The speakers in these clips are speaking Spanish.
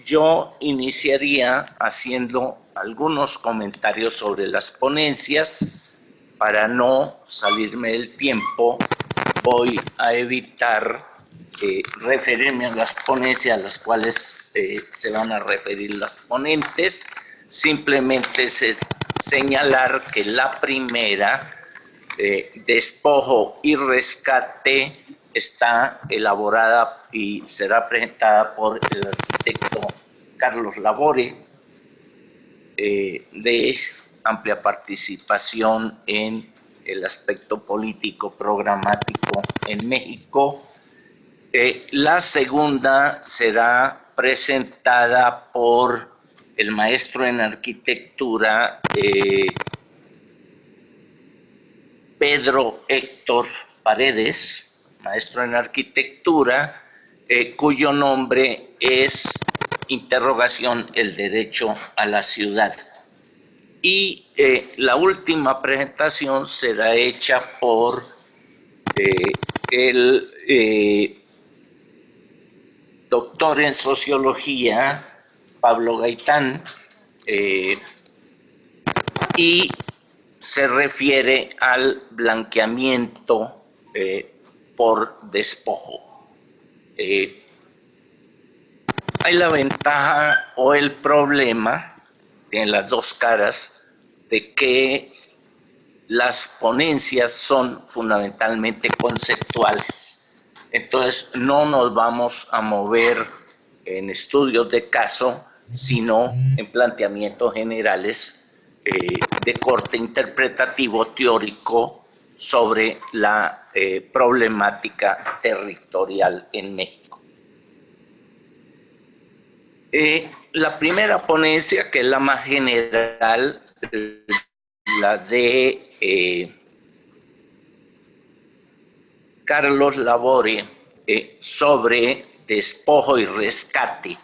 yo iniciaría haciendo algunos comentarios sobre las ponencias. Para no salirme del tiempo, voy a evitar referirme a las ponencias a las cuales se van a referir las ponentes. Simplemente señalar que la primera, despojo y rescate, está elaborada y será presentada por el arquitecto Carlos Labore, de amplia participación en el aspecto político programático en México. La segunda será presentada por el maestro en arquitectura Pedro Héctor Paredes, maestro en arquitectura, cuyo nombre es Interrogación, el derecho a la ciudad. Y la última presentación será hecha por el doctor en sociología, Pablo Gaitán, y se refiere al blanqueamiento por despojo. Hay la ventaja o el problema, tienen las dos caras, de que las ponencias son fundamentalmente conceptuales. Entonces no nos vamos a mover en estudios de caso, sino en planteamientos generales de corte interpretativo teórico sobre la problemática territorial en México. La primera ponencia, que es la más general, la de Carlos Labore, sobre despojo y rescate.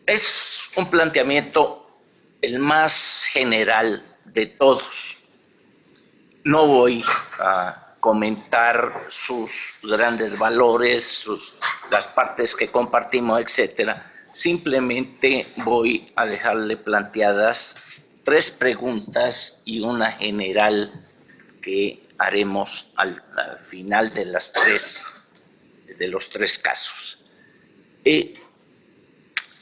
Es un planteamiento el más general de todos. No voy a comentar sus grandes valores, las partes que compartimos, etcétera. Simplemente voy a dejarle planteadas 3 preguntas y una general que haremos al final de los 3 casos.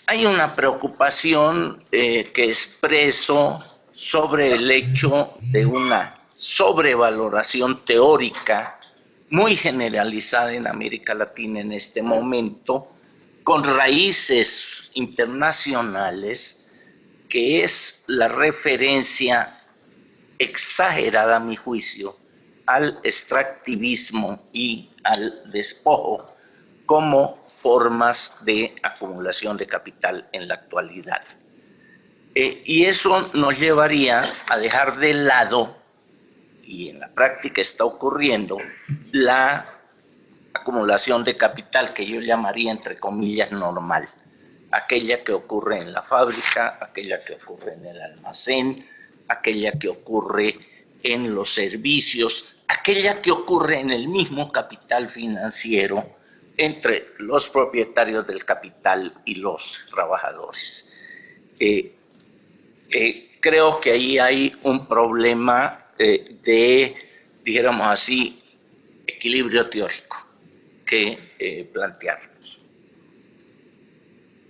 Hay una preocupación que expreso sobre el hecho de una sobrevaloración teórica muy generalizada en América Latina en este momento, con raíces internacionales, que es la referencia exagerada, a mi juicio, al extractivismo y al despojo como formas de acumulación de capital en la actualidad. Y eso nos llevaría a dejar de lado, y en la práctica está ocurriendo, la acumulación de capital que yo llamaría, entre comillas, normal. Aquella que ocurre en la fábrica, aquella que ocurre en el almacén, aquella que ocurre en los servicios, aquella que ocurre en el mismo capital financiero entre los propietarios del capital y los trabajadores. Creo que ahí hay un problema de, dijéramos así, equilibrio teórico que plantearnos.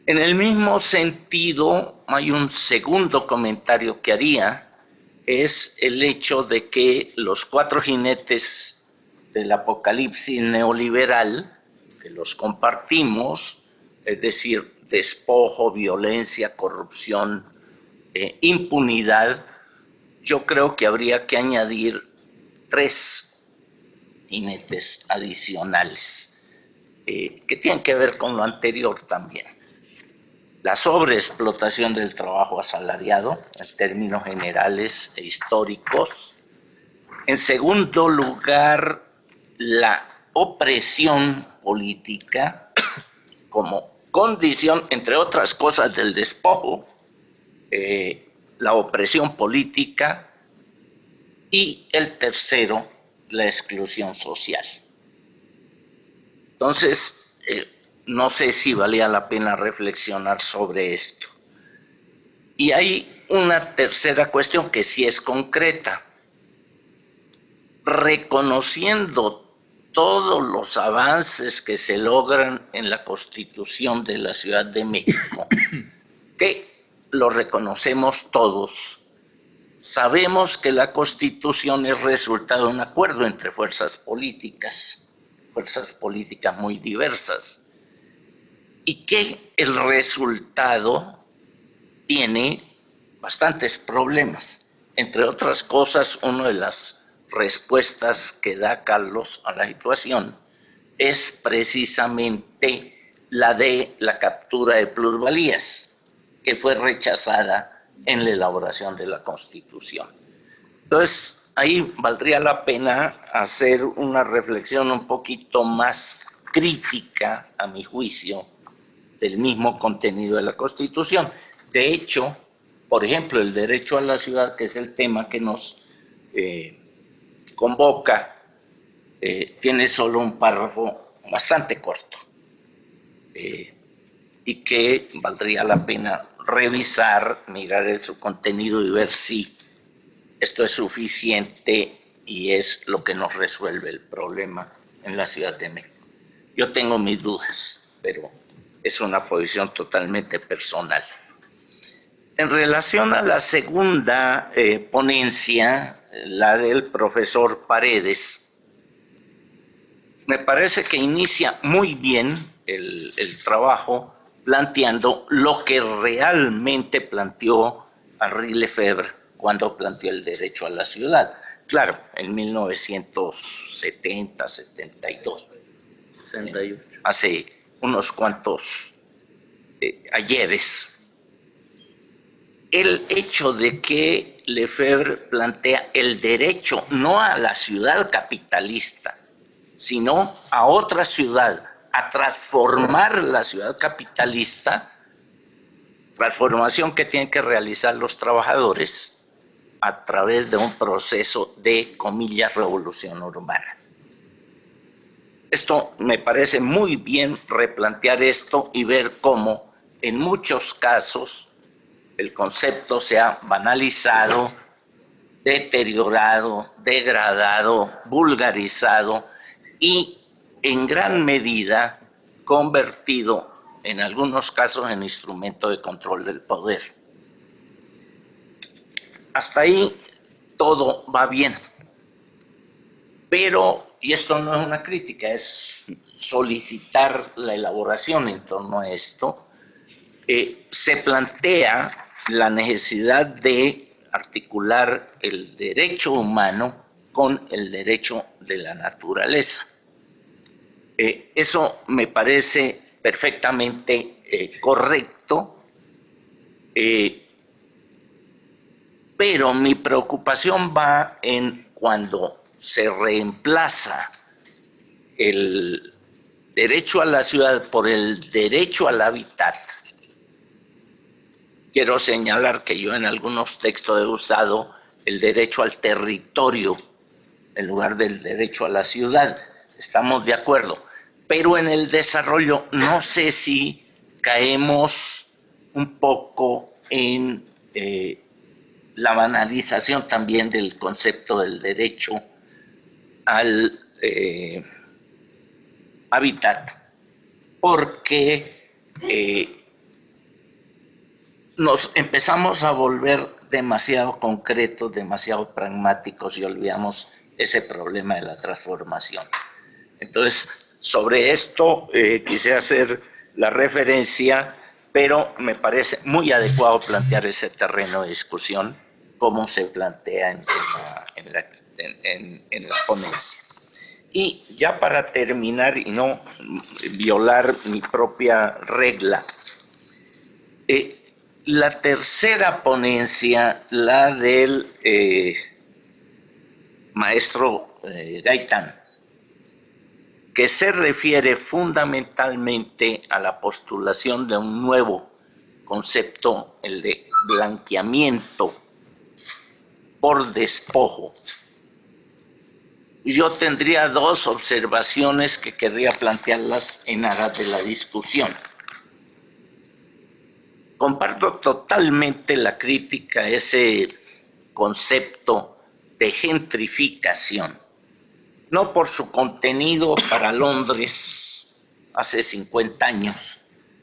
En el mismo sentido, hay un segundo comentario que haría, es el hecho de que los 4 jinetes del apocalipsis neoliberal, que los compartimos, es decir, despojo, violencia, corrupción, impunidad, yo creo que habría que añadir 3 jinetes adicionales que tienen que ver con lo anterior también. La sobreexplotación del trabajo asalariado en términos generales e históricos. En segundo lugar, la opresión política como condición, entre otras cosas, del despojo, la opresión política. Y el tercero, la exclusión social. Entonces, no sé si valía la pena reflexionar sobre esto. Y hay una tercera cuestión que sí es concreta. Reconociendo todos los avances que se logran en la Constitución de la Ciudad de México, que lo reconocemos todos, sabemos que la Constitución es resultado de un acuerdo entre fuerzas políticas muy diversas, y que el resultado tiene bastantes problemas. Entre otras cosas, una de las respuestas que da Carlos a la situación es precisamente la de la captura de plusvalías, que fue rechazada en la elaboración de la Constitución. Entonces, ahí valdría la pena hacer una reflexión un poquito más crítica, a mi juicio, del mismo contenido de la Constitución. De hecho, por ejemplo, el derecho a la ciudad, que es el tema que nos convoca, tiene solo un párrafo bastante corto y que valdría la pena revisar, mirar su contenido y ver si esto es suficiente y es lo que nos resuelve el problema en la Ciudad de México. Yo tengo mis dudas, pero es una posición totalmente personal. En relación a la segunda ponencia, la del profesor Paredes, me parece que inicia muy bien el trabajo planteando lo que realmente planteó Henri Lefebvre cuando planteó el derecho a la ciudad. Claro, en 1970, 72. 68. Hace unos cuantos ayeres. El hecho de que Lefebvre plantea el derecho no a la ciudad capitalista, sino a otra ciudad, a transformar la ciudad capitalista, transformación que tienen que realizar los trabajadores a través de un proceso de, comillas, revolución urbana. Esto me parece muy bien, replantear esto y ver cómo en muchos casos el concepto se ha banalizado, deteriorado, degradado, vulgarizado y en gran medida convertido en algunos casos en instrumento de control del poder. Hasta ahí todo va bien. Pero, y esto no es una crítica, es solicitar la elaboración en torno a esto, se plantea la necesidad de articular el derecho humano con el derecho de la naturaleza. Eso me parece perfectamente correcto, pero mi preocupación va en cuando se reemplaza el derecho a la ciudad por el derecho al hábitat. Quiero señalar que yo en algunos textos he usado el derecho al territorio en lugar del derecho a la ciudad. Estamos de acuerdo. Pero en el desarrollo no sé si caemos un poco en la banalización también del concepto del derecho al hábitat, porque nos empezamos a volver demasiado concretos, demasiado pragmáticos y olvidamos ese problema de la transformación. Entonces, sobre esto quise hacer la referencia, pero me parece muy adecuado plantear ese terreno de discusión, como se plantea en la ponencia. Y ya para terminar y no violar mi propia regla, la tercera ponencia, la del maestro Gaitán, que se refiere fundamentalmente a la postulación de un nuevo concepto, el de blanqueamiento por despojo. yo tendría dos observaciones que querría plantearlas en aras de la discusión. Comparto totalmente la crítica a ese concepto de gentrificación, no por su contenido para Londres hace 50 años,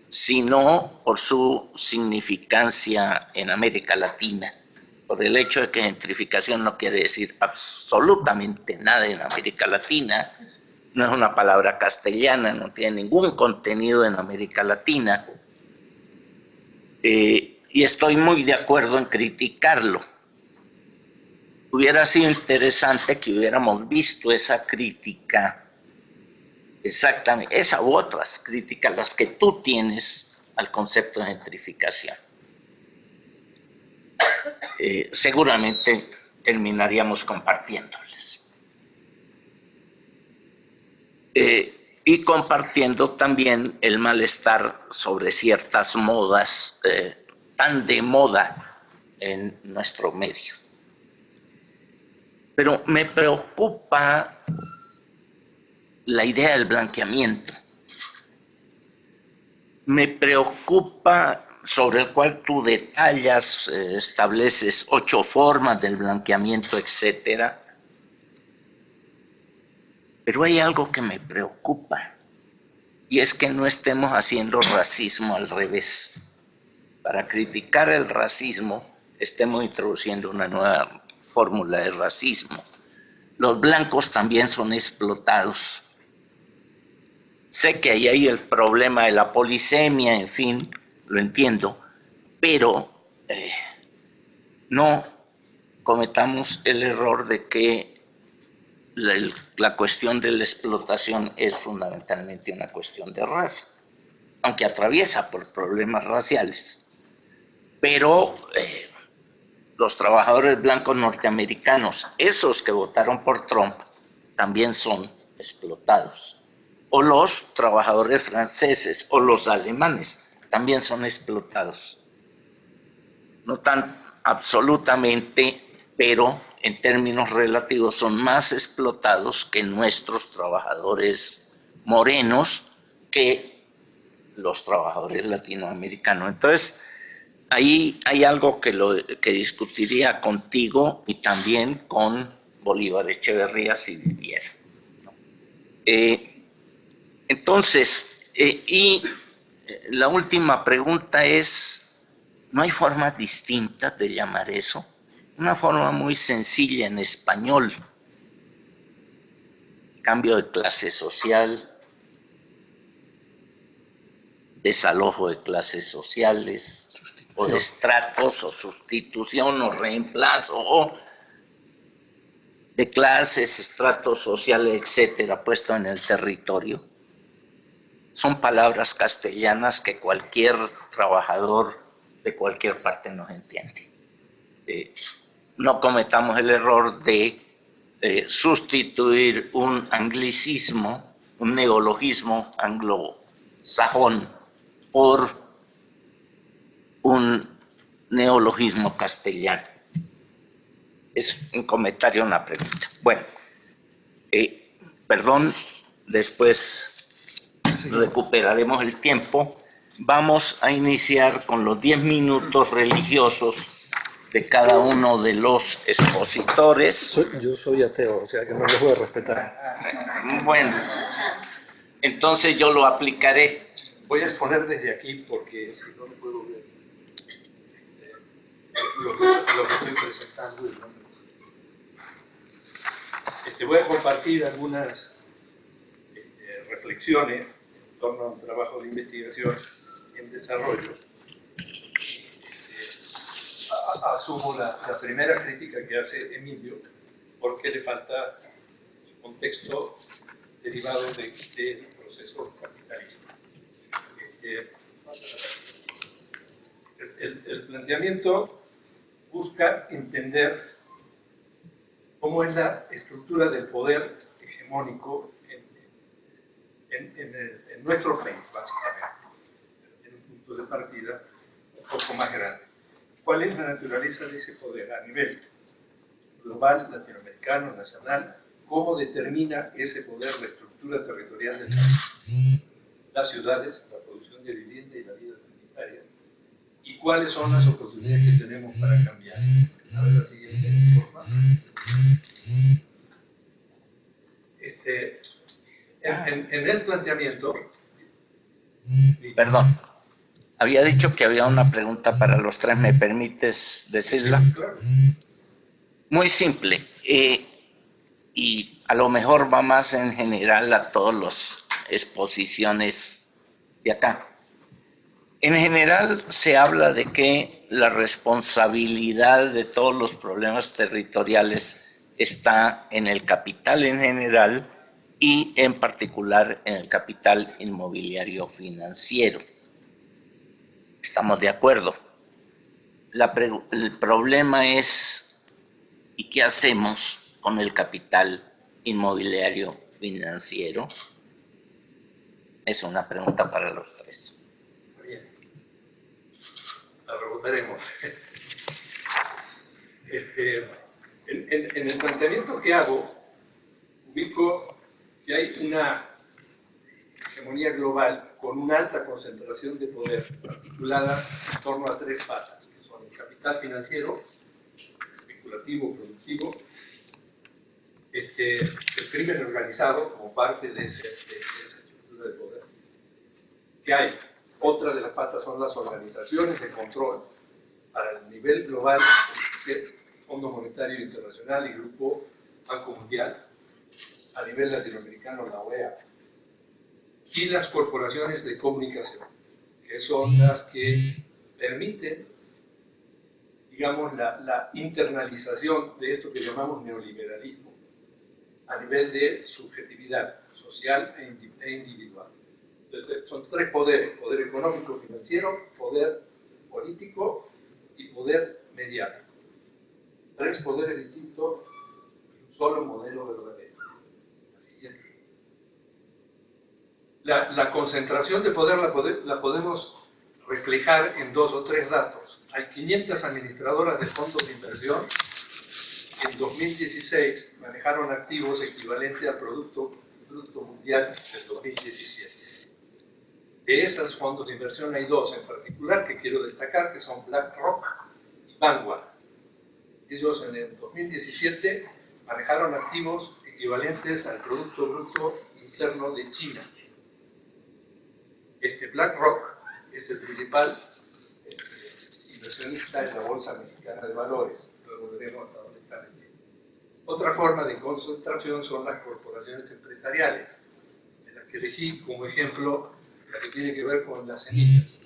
sino por su significancia en América Latina, por el hecho de que gentrificación no quiere decir absolutamente nada en América Latina, no es una palabra castellana, no tiene ningún contenido en América Latina, y estoy muy de acuerdo en criticarlo. Hubiera sido interesante que hubiéramos visto esa crítica, exactamente, esa u otras críticas, las que tú tienes al concepto de gentrificación. Seguramente terminaríamos compartiéndoles. Y compartiendo también el malestar sobre ciertas modas, tan de moda en nuestro medio. Pero me preocupa la idea del blanqueamiento. Me preocupa, sobre el cual tú detallas, estableces 8 formas del blanqueamiento, etcétera. Pero hay algo que me preocupa, y es que no estemos haciendo racismo al revés. Para criticar el racismo, estemos introduciendo una nueva fórmula de racismo. Los blancos también son explotados. Sé que ahí hay el problema de la polisemia, en fin, lo entiendo, pero no cometamos el error de que la cuestión de la explotación es fundamentalmente una cuestión de raza, aunque atraviesa por problemas raciales. Pero los trabajadores blancos norteamericanos, esos que votaron por Trump, también son explotados. O los trabajadores franceses o los alemanes también son explotados. No tan absolutamente, pero en términos relativos son más explotados que nuestros trabajadores morenos, que los trabajadores latinoamericanos. Entonces, ahí hay algo que discutiría contigo y también con Bolívar Echeverría si viviera. Entonces, y la última pregunta es, ¿no hay formas distintas de llamar eso? Una forma muy sencilla en español. Cambio de clase social, desalojo de clases sociales, o de estratos, o sustitución, o reemplazo, o de clases, estratos sociales, etcétera, puesto en el territorio. Son palabras castellanas que cualquier trabajador de cualquier parte nos entiende. No cometamos el error de sustituir un anglicismo, un neologismo anglosajón, por un neologismo castellano. Es un comentario, una pregunta. Bueno, perdón, después recuperaremos el tiempo. Vamos a iniciar con los 10 minutos religiosos de cada uno de los expositores. Yo soy ateo, o sea que no los voy a respetar. Bueno, entonces yo lo aplicaré. Voy a exponer desde aquí porque si no, no puedo ver lo que estoy presentando. Voy a compartir algunas reflexiones en torno a un trabajo de investigación en desarrollo. Asumo la primera crítica que hace Emilio, porque le falta el contexto derivado del proceso capitalista. El planteamiento busca entender cómo es la estructura del poder hegemónico en nuestro país, básicamente, en un punto de partida un poco más grande. ¿Cuál es la naturaleza de ese poder a nivel global, latinoamericano, nacional? cómo determina ese poder la estructura territorial del país, las ciudades, la producción de vivienda y la vida comunitaria, y cuáles son las oportunidades que tenemos para cambiar. A ver la siguiente forma. En el planteamiento... Perdón, había dicho que había una pregunta para los tres, ¿me permites decirla? Sí, claro. Muy simple, y a lo mejor va más en general a todas las exposiciones de acá. En general se habla de que la responsabilidad de todos los problemas territoriales está en el capital en general y en particular en el capital inmobiliario financiero. Estamos de acuerdo. El problema es, ¿y qué hacemos con el capital inmobiliario financiero? Es una pregunta para los tres. Bien. La revolveremos. En el planteamiento que hago, ubico que hay una hegemonía global con una alta concentración de poder articulada en torno a tres patas, que son el capital financiero, especulativo, productivo, el crimen organizado como parte de esa estructura de poder. Que hay otra de las patas son las organizaciones de control para el nivel global, Fondo Monetario Internacional y Grupo Banco Mundial, a nivel latinoamericano la OEA, y las corporaciones de comunicación, que son las que permiten, digamos, la internalización de esto que llamamos neoliberalismo a nivel de subjetividad social e individual. Entonces, son tres poderes: poder económico, financiero, poder político y poder mediático. Tres poderes distintos, un solo modelo verdadero. La concentración de poder la podemos reflejar en dos o tres datos. Hay 500 administradoras de fondos de inversión que en 2016 manejaron activos equivalentes al Producto Mundial del 2017. De esos fondos de inversión hay dos en particular que quiero destacar, que son BlackRock y Vanguard. Ellos en el 2017 manejaron activos equivalentes al Producto Bruto Interno de China. BlackRock es el principal inversionista en la Bolsa Mexicana de Valores. Luego veremos hasta dónde está el tiempo. Otra forma de concentración son las corporaciones empresariales, de las que elegí como ejemplo la que tiene que ver con las semillas.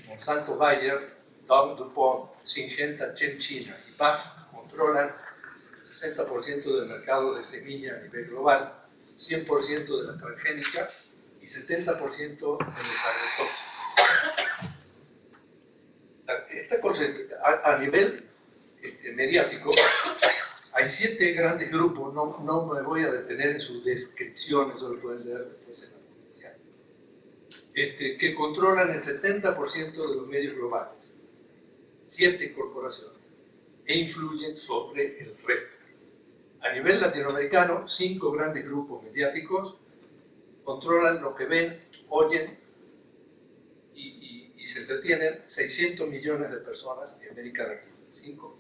Monsanto Bayer, Dow DuPont, Syngenta China y BASF controlan el 60% del mercado de semilla a nivel global, 100% de la transgénica y 70% de los agrotóxicos. A nivel mediático, hay 7 grandes grupos, no me voy a detener en sus descripciones, eso lo pueden leer después en la publicidad, que controlan el 70% de los medios globales, 7 corporaciones, e influyen sobre el resto. A nivel latinoamericano, 5 grandes grupos mediáticos controlan lo que ven, oyen y se entretienen 600 millones de personas en América Latina. 5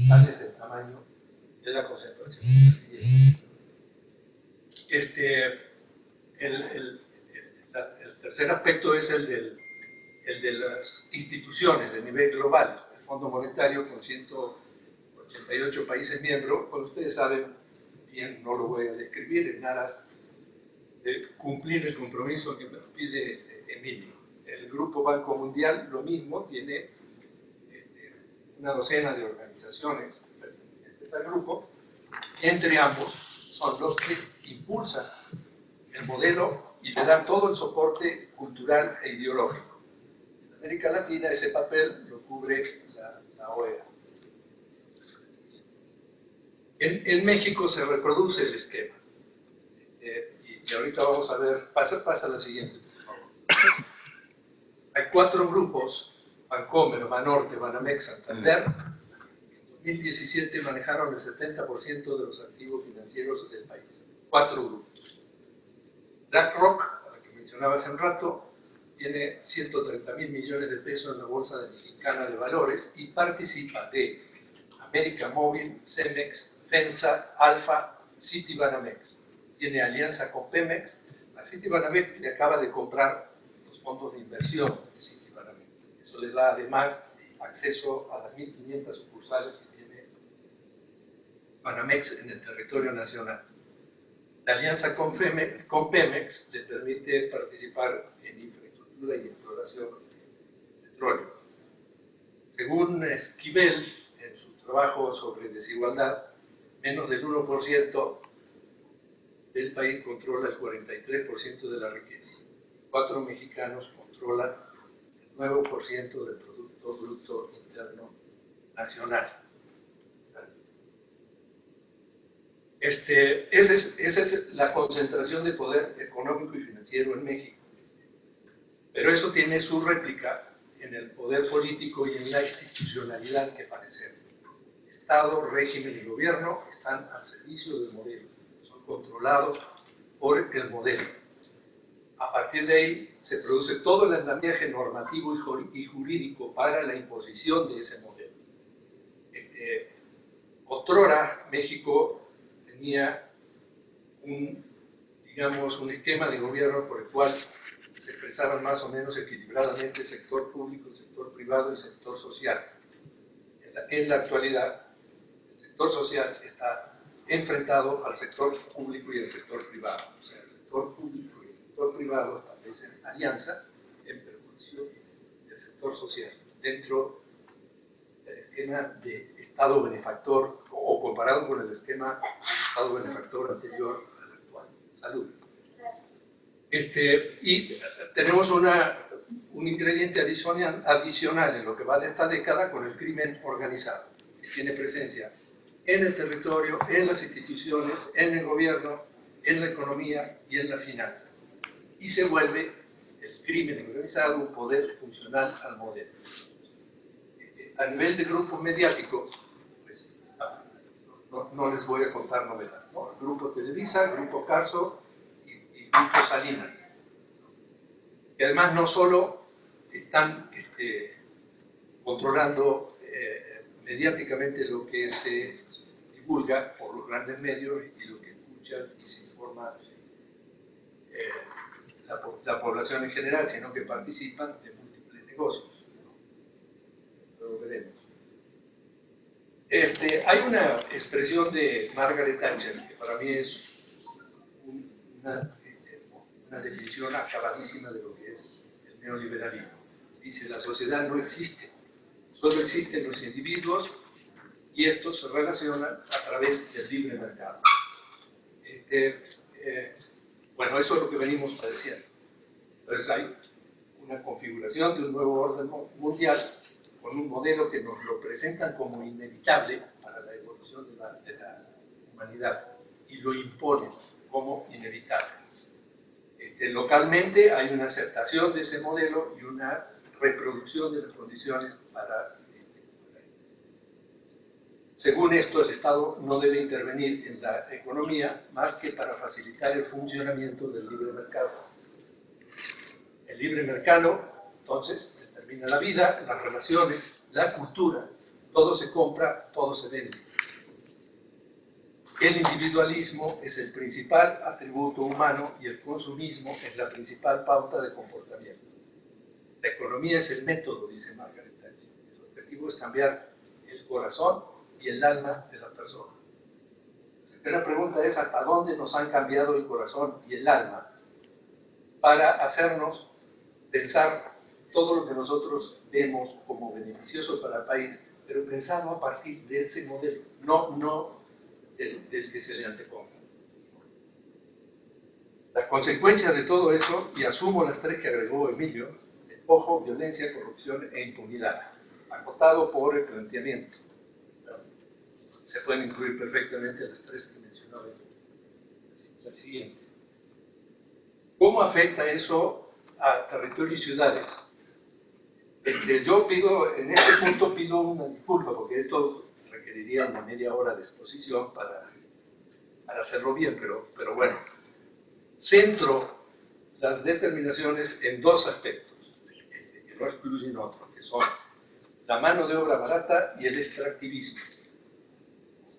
tal es el tamaño de la concentración. El tercer aspecto es el de las instituciones de nivel global. El Fondo Monetario, con 188 países miembros, como ustedes saben bien, no lo voy a describir en aras de cumplir el compromiso que nos pide Emilio. El Grupo Banco Mundial, lo mismo, tiene una docena de organizaciones pertenecientes al grupo. Entre ambos son los que impulsan el modelo y le dan todo el soporte cultural e ideológico. En América Latina ese papel lo cubre la OEA. En México se reproduce el esquema. Y ahorita vamos a ver, pasa la siguiente, por favor. Hay 4 grupos: Bancomer, Banorte, Banamex, Santander. En 2017 manejaron el 70% de los activos financieros del país. 4 grupos. BlackRock, a la que mencionaba hace un rato, tiene 130.000 millones de pesos en la Bolsa Mexicana de Valores y participa de América Móvil, Cemex, FEMSA, Alfa, Citibanamex. Tiene alianza con Pemex. A Citibanamex le acaba de comprar los fondos de inversión de Citibanamex. Eso le da además acceso a las 1.500 sucursales que tiene Banamex en el territorio nacional. La alianza con Pemex le permite participar en infraestructura y exploración de petróleo. Según Esquivel, en su trabajo sobre desigualdad, menos del 1% del país controla el 43% de la riqueza. 4 mexicanos controlan el 9% del Producto Bruto Interno Nacional. Esa es la concentración de poder económico y financiero en México. Pero eso tiene su réplica en el poder político y en la institucionalidad que padecemos. Estado, régimen y gobierno están al servicio del modelo, son controlados por el modelo. A partir de ahí se produce todo el andamiaje normativo y jurídico para la imposición de ese modelo. Otrora, México tenía un esquema de gobierno por el cual se expresaban más o menos equilibradamente el sector público, el sector privado y el sector social. En la actualidad, el sector social está enfrentado al sector público y al sector privado. O sea, el sector público y el sector privado establecen alianzas en perjuicio del sector social, dentro del esquema de Estado benefactor o comparado con el esquema de Estado benefactor anterior al actual. Salud. Y tenemos un ingrediente adicional en lo que va de esta década con el crimen organizado, que tiene presencia en el territorio, en las instituciones, en el gobierno, en la economía y en las finanzas. Y se vuelve el crimen organizado un poder funcional al modelo. A nivel de grupos mediáticos, pues, no les voy a contar novedades, ¿no? El Grupo Televisa, Grupo Carso y Grupo Salinas. Y además no solo están controlando mediáticamente lo que se divulga por los grandes medios y lo que escucha y se informa la población en general, sino que participan de múltiples negocios. Lo veremos. Hay una expresión de Margaret Thatcher que para mí es una definición acabadísima de lo que es el neoliberalismo. Dice: la sociedad no existe, solo existen los individuos y estos se relacionan a través del libre mercado. Bueno, eso es lo que venimos padeciendo. Entonces hay una configuración de un nuevo orden mundial con un modelo que nos lo presentan como inevitable para la evolución de la humanidad y lo imponen como inevitable. Localmente hay una aceptación de ese modelo y una reproducción de las condiciones para... Según esto, el Estado no debe intervenir en la economía más que para facilitar el funcionamiento del libre mercado. El libre mercado, entonces, determina la vida, las relaciones, la cultura, todo se compra, todo se vende. El individualismo es el principal atributo humano y el consumismo es la principal pauta de comportamiento. La economía es el método, dice Margaret Thatcher. El objetivo es cambiar el corazón y el alma de la persona. La pregunta es: ¿hasta dónde nos han cambiado el corazón y el alma para hacernos pensar todo lo que nosotros vemos como beneficioso para el país, pero pensado a partir de ese modelo, no del que se le anteponga? Las consecuencias de todo eso, y asumo las 3 que agregó Emilio: despojo, violencia, corrupción e impunidad, acotado por el planteamiento. Se pueden incluir perfectamente las 3 que mencionaba la siguiente. ¿Cómo afecta eso a territorio y ciudades? Yo pido, en este punto pido una disculpa, porque esto requeriría una media hora de exposición para hacerlo bien, pero bueno, centro las determinaciones en dos aspectos, que no excluyen otros, que son la mano de obra barata y el extractivismo.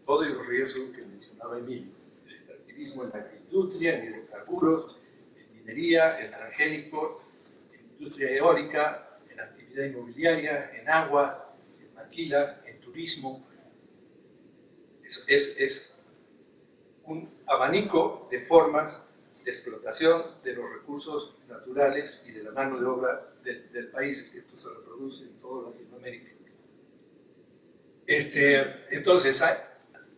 Todos los riesgos que mencionaba Emilio, el extractivismo en la industria, en hidrocarburos, en minería, en transgénico, en industria eólica, en actividad inmobiliaria, en agua, en maquila, en turismo. Es un abanico de formas de explotación de los recursos naturales y de la mano de obra del país. Esto se reproduce en toda Latinoamérica. Entonces,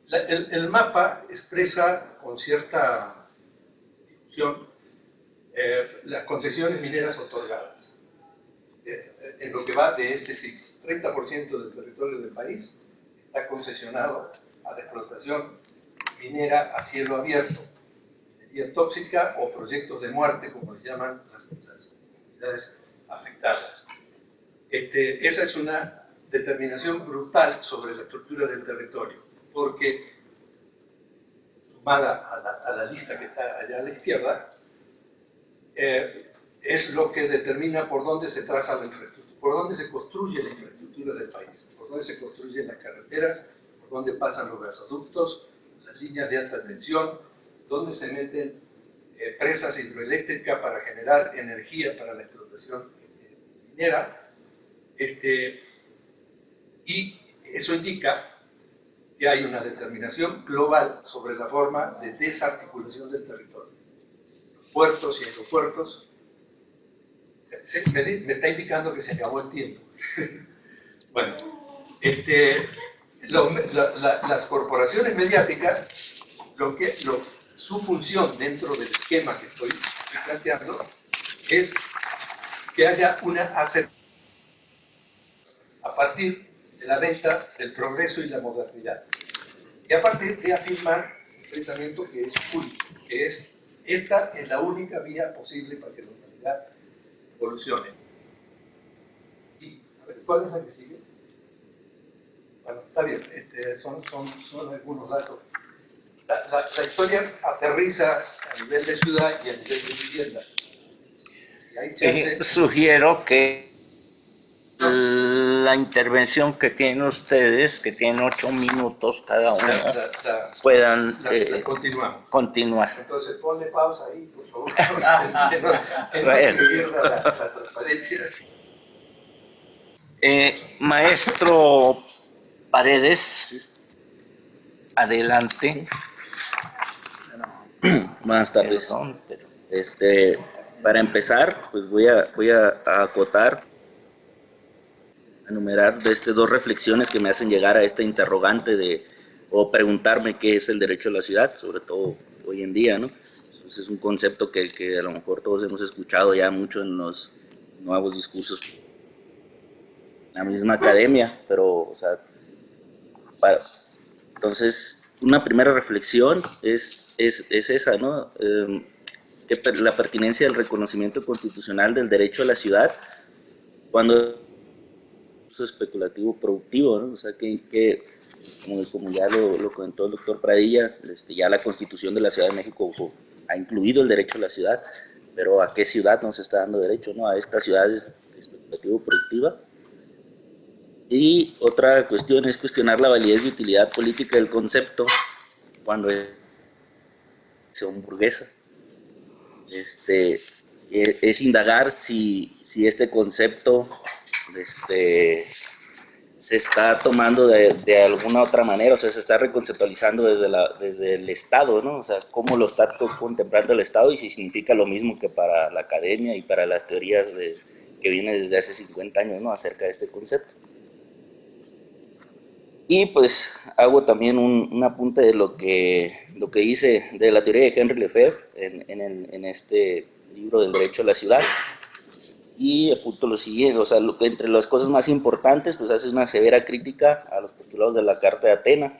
el mapa expresa con cierta difusión las concesiones mineras otorgadas. En lo que va de este siglo, 30% del territorio del país está concesionado a la explotación minera a cielo abierto, minería tóxica o proyectos de muerte, como les llaman las comunidades afectadas. Esa es una determinación brutal sobre la estructura del territorio, porque sumada a la lista que está allá a la izquierda, es lo que determina por dónde se traza la infraestructura, por dónde se construye la infraestructura del país, por dónde se construyen las carreteras, por dónde pasan los gasoductos, las líneas de alta tensión, dónde se meten presas hidroeléctricas para generar energía para la explotación minera, y eso indica que hay una determinación global sobre la forma de desarticulación del territorio. Los puertos y aeropuertos, me está indicando que se acabó el tiempo. Bueno, las corporaciones mediáticas, su función dentro del esquema que estoy planteando es que haya una aceptación a partir de la venta del progreso y la modernidad. Y a partir de afirmar un pensamiento que es único, que es esta es la única vía posible para que la humanidad evolucione. Y, a ver, ¿cuál es la que sigue? Bueno, está bien, son algunos datos. La historia aterriza a nivel de ciudad y a nivel de vivienda. Si hay chance, sugiero que la intervención que tienen ustedes, que tienen 8 minutos cada uno, puedan continuar. Entonces ponle pausa ahí, por favor, que no se pierda la transparencia. Maestro Paredes, adelante. Buenas tardes. Para empezar, pues voy a acotar, enumerar dos reflexiones que me hacen llegar a esta interrogante o preguntarme qué es el derecho a la ciudad, sobre todo hoy en día, ¿no? Entonces es un concepto que a lo mejor todos hemos escuchado ya mucho en los nuevos discursos, en la misma academia, pero, o sea, entonces, una primera reflexión es esa, ¿no? Que la pertinencia del reconocimiento constitucional del derecho a la ciudad cuando es especulativo productivo, ¿no? O sea, que como ya lo comentó el doctor Pradilla, ya la Constitución de la Ciudad de México ha incluido el derecho a la ciudad, pero ¿a qué ciudad nos está dando derecho, no? A esta ciudad especulativo productiva. Y otra cuestión es cuestionar la validez y utilidad política del concepto cuando es burguesa. Es indagar si este concepto se está tomando de alguna otra manera, o sea, se está reconceptualizando desde el Estado, ¿no? O sea, cómo lo está contemplando el Estado y si significa lo mismo que para la academia y para las teorías que vienen desde hace 50 años, ¿no? Acerca de este concepto. Y pues hago también un apunte de lo que hice de la teoría de Henry Lefebvre en este libro del derecho a la ciudad. Y apunto lo siguiente, o sea, entre las cosas más importantes, pues hace una severa crítica a los postulados de la Carta de Atenas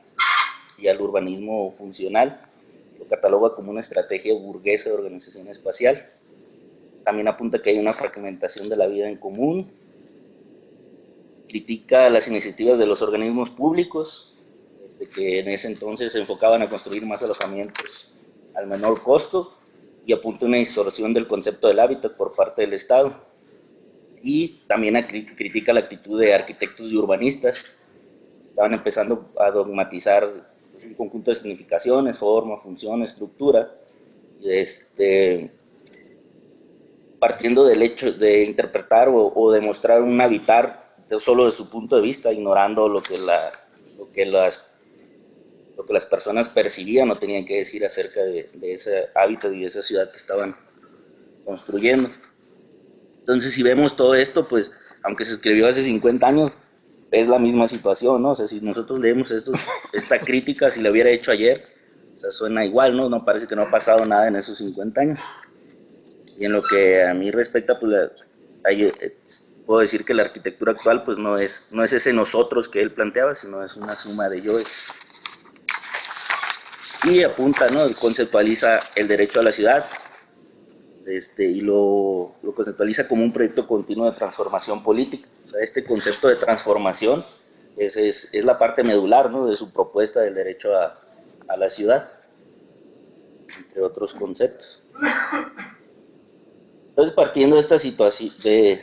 y al urbanismo funcional. Lo cataloga como una estrategia burguesa de organización espacial. También apunta que hay una fragmentación de la vida en común. Critica las iniciativas de los organismos públicos, que en ese entonces se enfocaban a construir más alojamientos al menor costo, y apunta una distorsión del concepto del hábitat por parte del Estado. Y también critica la actitud de arquitectos y urbanistas. Estaban empezando a dogmatizar un conjunto de significaciones, forma, función, estructura, partiendo del hecho de interpretar o demostrar un habitar solo de su punto de vista, ignorando lo que las personas percibían o tenían que decir acerca de ese hábitat y de esa ciudad que estaban construyendo. Entonces, si vemos todo esto, pues, aunque se escribió hace 50 años, es la misma situación, ¿no? O sea, si nosotros leemos esta crítica, si la hubiera hecho ayer, o sea, suena igual, ¿no? No parece que no ha pasado nada en esos 50 años. Y en lo que a mí respecta, pues, puedo decir que la arquitectura actual, pues, no es ese nosotros que él planteaba, sino es una suma de yoes. Y apunta, ¿no? Conceptualiza el derecho a la ciudad, y lo conceptualiza como un proyecto continuo de transformación política. O sea, este concepto de transformación es la parte medular, ¿no?, de su propuesta del derecho a la ciudad, entre otros conceptos. Entonces, partiendo de esta situación, de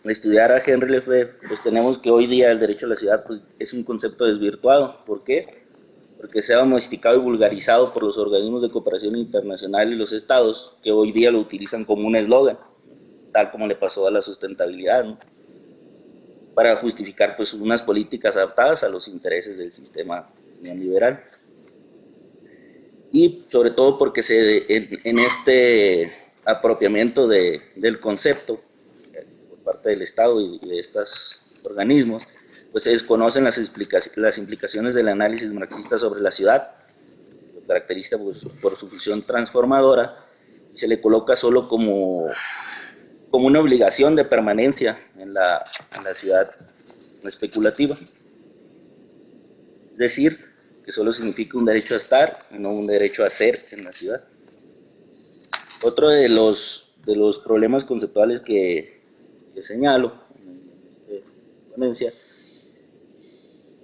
estudiar a Henry Lefebvre, pues tenemos que hoy día el derecho a la ciudad, pues, es un concepto desvirtuado. ¿Por qué? Porque se ha domesticado y vulgarizado por los organismos de cooperación internacional y los estados, que hoy día lo utilizan como un eslogan, tal como le pasó a la sustentabilidad, ¿no?, para justificar, pues, unas políticas adaptadas a los intereses del sistema neoliberal. Y sobre todo porque en este apropiamiento del concepto por parte del Estado y de estos organismos, pues se desconocen las implicaciones del análisis marxista sobre la ciudad, lo caracteriza, pues, por su función transformadora, y se le coloca solo como una obligación de permanencia en la ciudad especulativa. Es decir, que solo significa un derecho a estar y no un derecho a ser en la ciudad. Otro de los problemas conceptuales que señalo en esta ponencia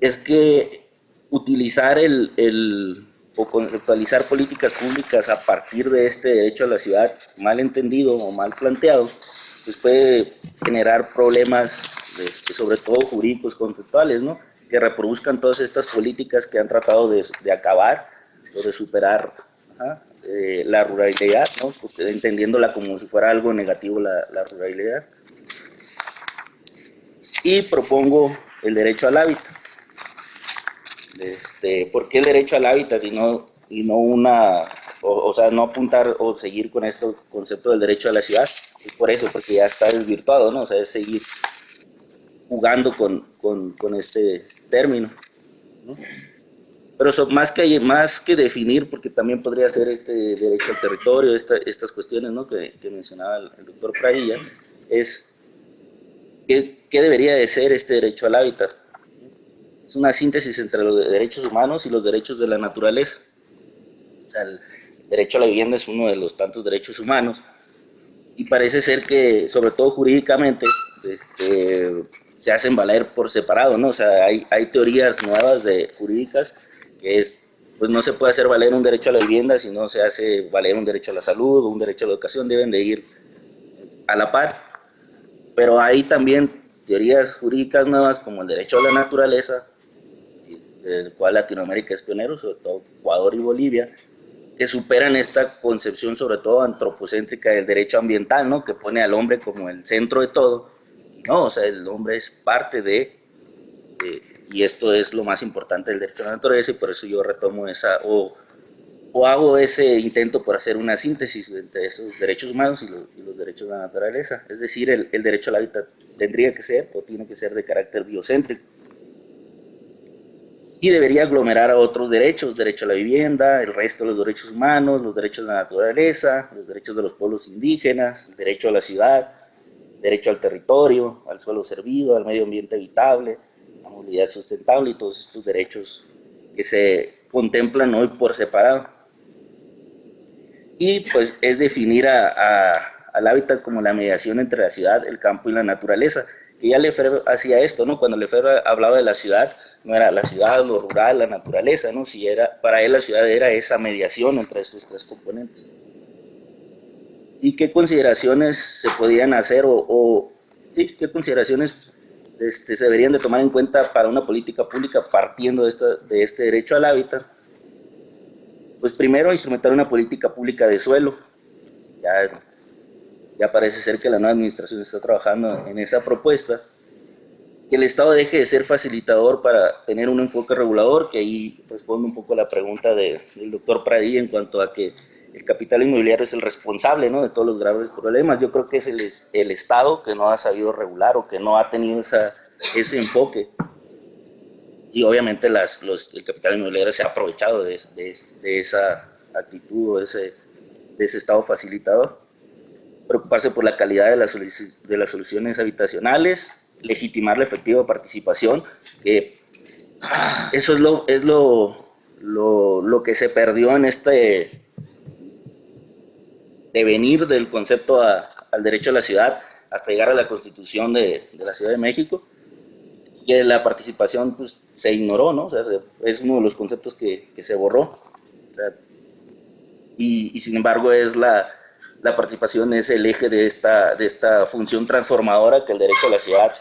es que utilizar o conceptualizar políticas públicas a partir de este derecho a la ciudad mal entendido o mal planteado, pues puede generar problemas, sobre todo jurídicos conceptuales, ¿no?, que reproduzcan todas estas políticas que han tratado de acabar o de superar la ruralidad, ¿no?, entendiéndola como si fuera algo negativo la ruralidad. Y propongo el derecho al hábitat. ¿Por qué el derecho al hábitat y no no apuntar o seguir con este concepto del derecho a la ciudad? Es por eso, porque ya está desvirtuado, ¿no? O sea, es seguir jugando con este término, ¿no? Pero más que definir, porque también podría ser este derecho al territorio, estas cuestiones, ¿no?, que mencionaba el doctor Pradilla, es ¿qué debería de ser este derecho al hábitat? Es una síntesis entre los derechos humanos y los derechos de la naturaleza. O sea, el derecho a la vivienda es uno de los tantos derechos humanos, y parece ser que, sobre todo jurídicamente, se hacen valer por separado, ¿no? O sea, hay teorías nuevas jurídicas que pues no se puede hacer valer un derecho a la vivienda si no se hace valer un derecho a la salud o un derecho a la educación, deben de ir a la par. Pero hay también teorías jurídicas nuevas como el derecho a la naturaleza, del cual Latinoamérica es pionero, sobre todo Ecuador y Bolivia, que superan esta concepción sobre todo antropocéntrica del derecho ambiental, ¿no?, que pone al hombre como el centro de todo. No, o sea, el hombre es parte y esto es lo más importante del derecho a la naturaleza, y por eso yo retomo o hago ese intento por hacer una síntesis entre esos derechos humanos y los derechos de la naturaleza. Es decir, el derecho al hábitat tendría que ser o tiene que ser de carácter biocéntrico, y debería aglomerar a otros derechos: derecho a la vivienda, el resto de los derechos humanos, los derechos de la naturaleza, los derechos de los pueblos indígenas, el derecho a la ciudad, derecho al territorio, al suelo servido, al medio ambiente habitable, a movilidad sustentable, y todos estos derechos que se contemplan hoy por separado. Y pues es definir al hábitat como la mediación entre la ciudad, el campo y la naturaleza, ya Lefebvre hacía esto, ¿no? Cuando Lefebvre hablaba de la ciudad, no era la ciudad, lo rural, la naturaleza, ¿no? Si era, para él la ciudad era esa mediación entre estos tres componentes. ¿Y qué consideraciones se podían hacer sí, qué consideraciones se deberían de tomar en cuenta para una política pública partiendo de este derecho al hábitat? Pues primero, instrumentar una política pública de suelo. Ya parece ser que la nueva administración está trabajando en esa propuesta. Que el Estado deje de ser facilitador para tener un enfoque regulador, que ahí responde un poco a la pregunta del doctor Pradilla en cuanto a que el capital inmobiliario es el responsable, ¿no?, de todos los graves problemas. Yo creo que es el Estado que no ha sabido regular o que no ha tenido ese enfoque. Y obviamente el capital inmobiliario se ha aprovechado de esa actitud o de ese Estado facilitador. Preocuparse por la calidad de las soluciones habitacionales, legitimar la efectiva participación, que eso es lo que se perdió en este devenir del concepto al derecho a la ciudad hasta llegar a la Constitución de la Ciudad de México, y la participación pues, se ignoró, ¿no? O sea, es uno de los conceptos que se borró. O sea, y sin embargo la participación es el eje de esta función transformadora que el derecho a la ciudad,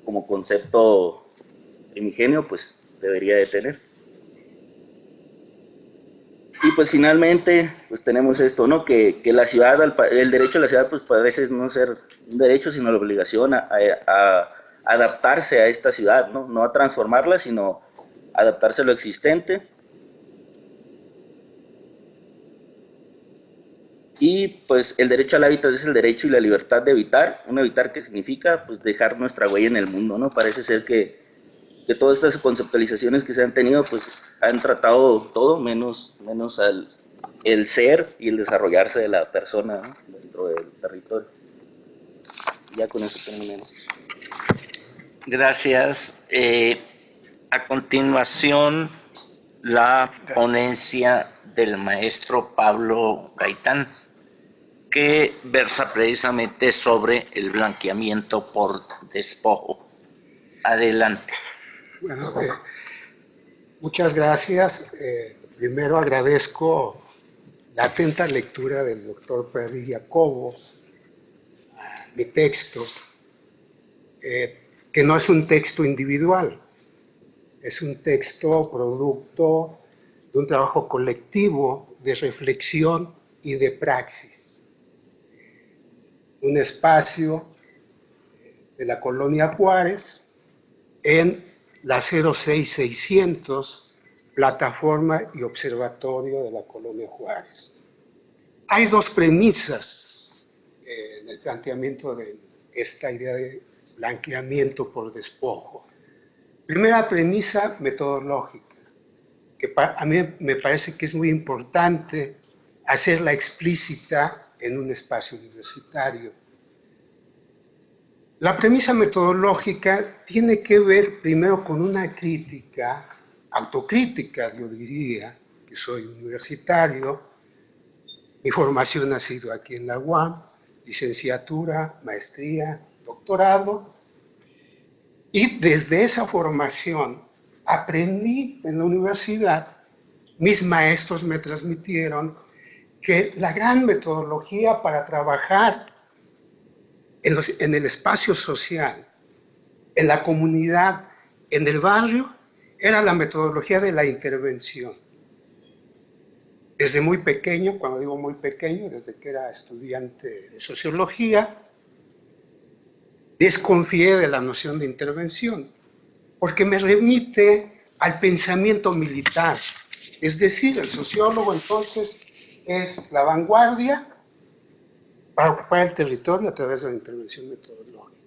como concepto primigenio, pues debería de tener. Y pues finalmente, pues tenemos esto, ¿no? Que la ciudad, el derecho a la ciudad, pues parece no ser un derecho, sino la obligación a adaptarse a esta ciudad, ¿no? No a transformarla, sino adaptarse a lo existente. Y pues el derecho al hábitat es el derecho y la libertad de habitar. Un habitar que significa pues dejar nuestra huella en el mundo, ¿no? Parece ser que todas estas conceptualizaciones que se han tenido pues han tratado todo menos el ser y el desarrollarse de la persona, ¿no?, dentro del territorio. Ya con eso terminamos. Gracias. A continuación, la ponencia del maestro Pablo Gaitán, que versa precisamente sobre el blanqueamiento por despojo. Adelante. Bueno, muchas gracias. Primero agradezco la atenta lectura del doctor Pradilla Cobo, mi texto, que no es un texto individual, es un texto producto de un trabajo colectivo de reflexión y de praxis. Un espacio de la Colonia Juárez en la 06600, plataforma y observatorio de la Colonia Juárez. Hay dos premisas en el planteamiento de esta idea de blanqueamiento por despojo. Primera premisa metodológica, que a mí me parece que es muy importante hacerla explícita en un espacio universitario. La premisa metodológica tiene que ver primero con una crítica, autocrítica, yo diría, que soy universitario, mi formación ha sido aquí en la UAM, licenciatura, maestría, doctorado, y desde esa formación aprendí en la universidad, mis maestros me transmitieron que la gran metodología para trabajar en el espacio social, en la comunidad, en el barrio, era la metodología de la intervención. Desde muy pequeño, cuando digo muy pequeño, desde que era estudiante de sociología, desconfié de la noción de intervención, porque me remite al pensamiento militar. Es decir, el sociólogo entonces es la vanguardia para ocupar el territorio a través de la intervención metodológica.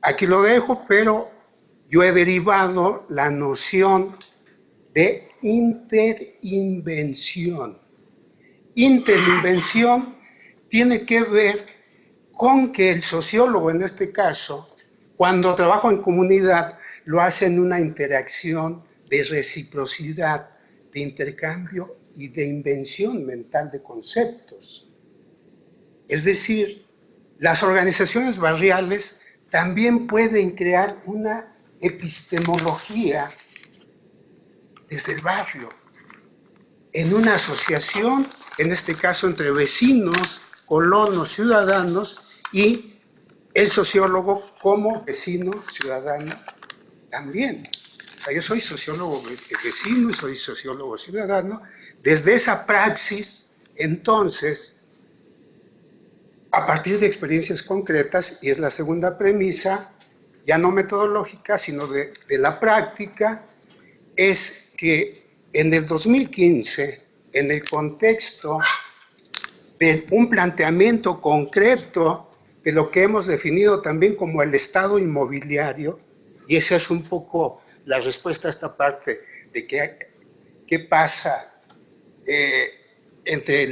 Aquí lo dejo, pero yo he derivado la noción de interinvención. Interinvención tiene que ver con que el sociólogo, en este caso, cuando trabaja en comunidad, lo hace en una interacción de reciprocidad, de intercambio y de invención mental de conceptos. Es decir, las organizaciones barriales también pueden crear una epistemología desde el barrio, en una asociación, en este caso entre vecinos, colonos, ciudadanos, y el sociólogo como vecino, ciudadano también. O sea, yo soy sociólogo vecino y soy sociólogo ciudadano. Desde esa praxis, entonces, a partir de experiencias concretas, y es la segunda premisa, ya no metodológica, sino de la práctica, es que en el 2015, en el contexto de un planteamiento concreto de lo que hemos definido también como el Estado inmobiliario, y esa es un poco la respuesta a esta parte de qué pasa entre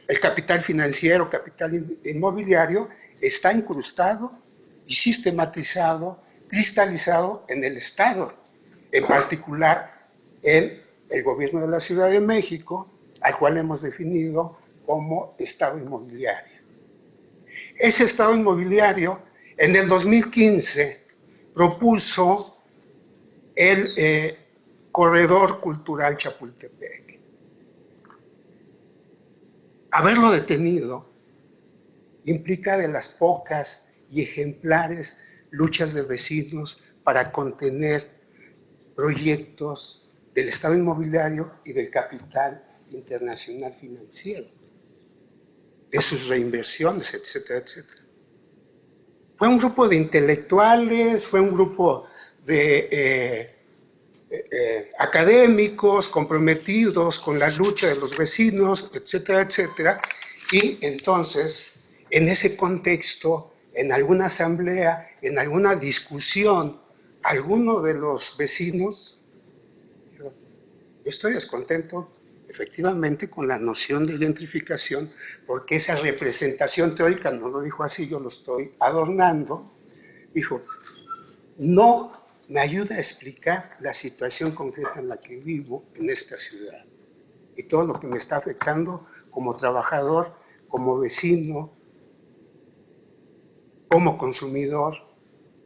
el capital financiero, capital inmobiliario, está incrustado y sistematizado, cristalizado en el Estado, en particular en el gobierno de la Ciudad de México, al cual hemos definido como Estado inmobiliario. Ese Estado inmobiliario, en el 2015, propuso el Corredor Cultural Chapultepec. Haberlo detenido implica de las pocas y ejemplares luchas de vecinos para contener proyectos del Estado inmobiliario y del capital internacional financiero, de sus reinversiones, etcétera, etcétera. Fue un grupo de intelectuales, fue un grupo de académicos comprometidos con la lucha de los vecinos, etcétera, etcétera. Y entonces, en ese contexto, en alguna asamblea, en alguna discusión, alguno de los vecinos, yo estoy descontento efectivamente con la noción de gentrificación, porque esa representación teórica, no lo dijo así, yo lo estoy adornando, dijo, no me ayuda a explicar la situación concreta en la que vivo en esta ciudad y todo lo que me está afectando como trabajador, como vecino, como consumidor,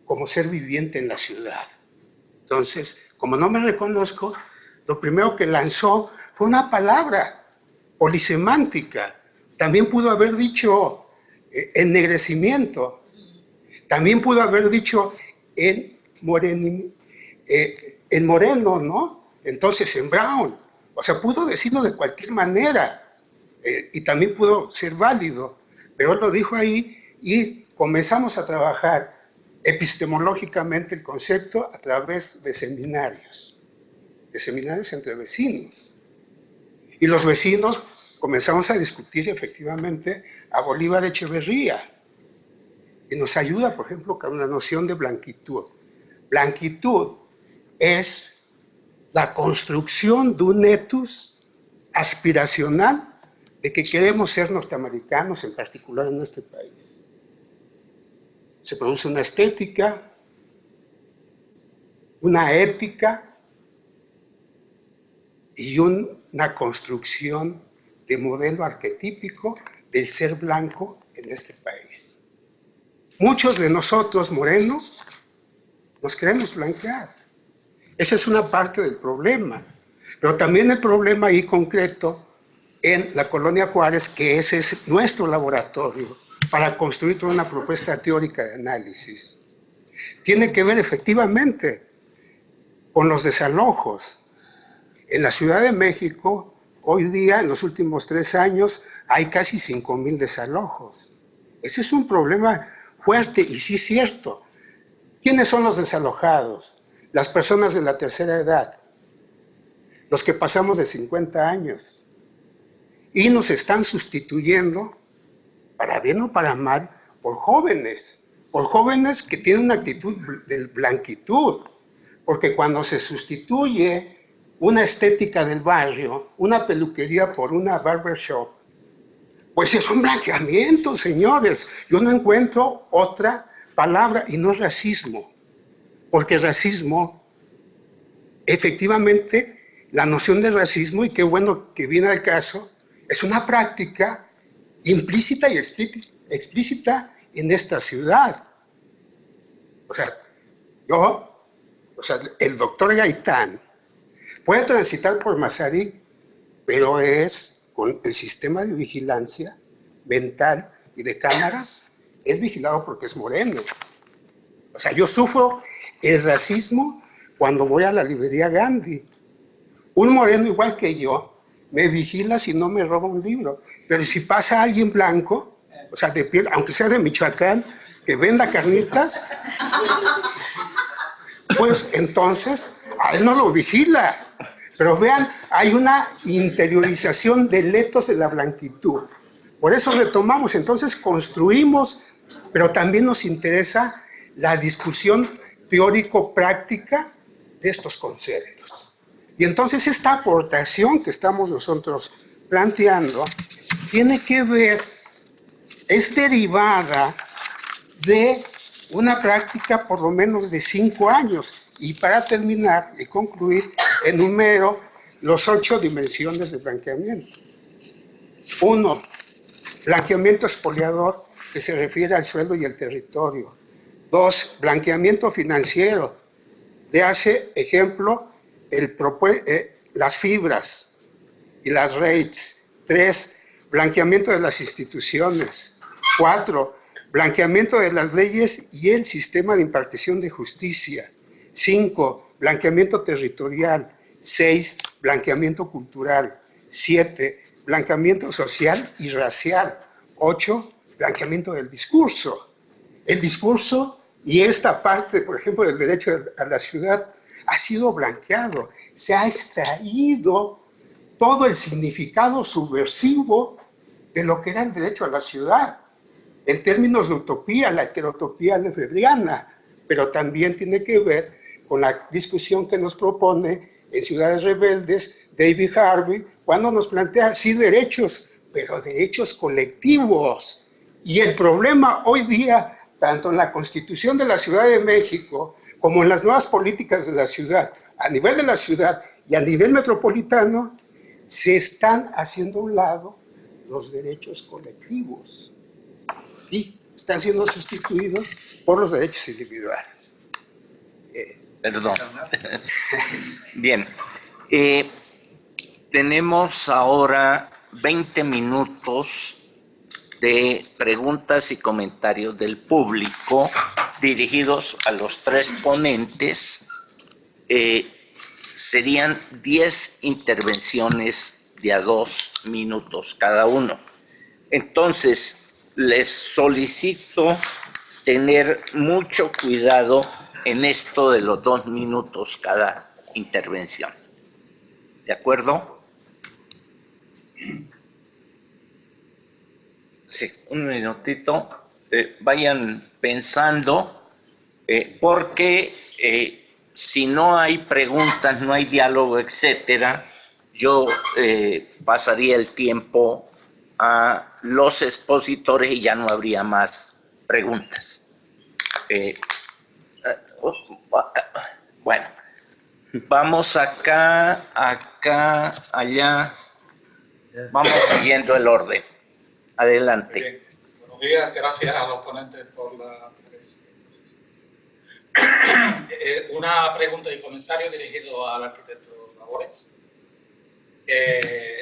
como ser viviente en la ciudad. Entonces, como no me reconozco, lo primero que lanzó fue una palabra polisemántica. También pudo haber dicho ennegrecimiento, también pudo haber dicho en moreno, ¿no? Entonces en brown. O sea, pudo decirlo de cualquier manera y también pudo ser válido, pero él lo dijo ahí y comenzamos a trabajar epistemológicamente el concepto a través de seminarios entre vecinos. Y los vecinos comenzamos a discutir efectivamente a Bolívar Echeverría, y nos ayuda, por ejemplo, con la noción de blanquitud. Blanquitud es la construcción de un etos aspiracional de que queremos ser norteamericanos, en particular en este país. Se produce una estética, una ética y una construcción de modelo arquetípico del ser blanco en este país. Muchos de nosotros, morenos, nos queremos blanquear. Esa es una parte del problema. Pero también el problema ahí concreto en la Colonia Juárez, que ese es nuestro laboratorio para construir toda una propuesta teórica de análisis, tiene que ver efectivamente con los desalojos. En la Ciudad de México, hoy día, en los últimos 3 años, hay casi 5,000 desalojos. Ese es un problema fuerte y sí es cierto. ¿Quiénes son los desalojados? Las personas de la tercera edad, los que pasamos de 50 años. Y nos están sustituyendo, para bien o para mal, por jóvenes que tienen una actitud de blanquitud. Porque cuando se sustituye una estética del barrio, una peluquería por una barbershop, pues es un blanqueamiento, señores. Yo no encuentro otra palabra y no es racismo. Porque racismo, efectivamente, la noción de racismo, y qué bueno que viene al caso, es una práctica implícita y explícita en esta ciudad. O sea, el doctor Gaitán puede transitar por Mazarik, pero es con el sistema de vigilancia mental y de cámaras, es vigilado porque es moreno. O sea, yo sufro el racismo cuando voy a la librería Gandhi. Un moreno igual que yo me vigila si no me roba un libro. Pero si pasa alguien blanco, o sea, de piel, aunque sea de Michoacán, que venda carnitas, pues entonces a él no lo vigila. Pero vean, hay una interiorización del etos de la blanquitud. Por eso retomamos, entonces construimos, pero también nos interesa la discusión teórico-práctica de estos conceptos. Y entonces esta aportación que estamos nosotros planteando tiene que ver, es derivada de una práctica por lo menos de 5 años. Y para terminar y concluir, enumero los 8 dimensiones de blanqueamiento. 1, blanqueamiento expoliador, que se refiere al suelo y el territorio. 2, blanqueamiento financiero, le hace ejemplo las fibras y las rates. 3, blanqueamiento de las instituciones. 4, blanqueamiento de las leyes y el sistema de impartición de justicia. 5, blanqueamiento territorial. 6, blanqueamiento cultural. 7, blanqueamiento social y racial. 8, blanqueamiento del discurso. El discurso y esta parte, por ejemplo, del derecho a la ciudad, ha sido blanqueado. Se ha extraído todo el significado subversivo de lo que era el derecho a la ciudad. En términos de utopía, la heterotopía lefebvriana, pero también tiene que ver con la discusión que nos propone en Ciudades Rebeldes David Harvey, cuando nos plantea, sí, derechos, pero derechos colectivos. Y el problema hoy día, tanto en la Constitución de la Ciudad de México, como en las nuevas políticas de la ciudad, a nivel de la ciudad y a nivel metropolitano, se están haciendo a un lado los derechos colectivos y están siendo sustituidos por los derechos individuales. Perdón. Bien. Tenemos ahora 20 minutos de preguntas y comentarios del público dirigidos a los 3 ponentes. Serían 10 intervenciones de a 2 minutos cada uno. Entonces, les solicito tener mucho cuidado en esto de los 2 minutos cada intervención. ¿De acuerdo? Sí, un minutito. Vayan pensando, porque si no hay preguntas, no hay diálogo, etcétera, yo pasaría el tiempo a los expositores y ya no habría más preguntas. Bueno, vamos acá, allá, vamos siguiendo el orden. Adelante. Bien. Buenos días, gracias a los ponentes por la una pregunta y comentario dirigido al arquitecto Labores,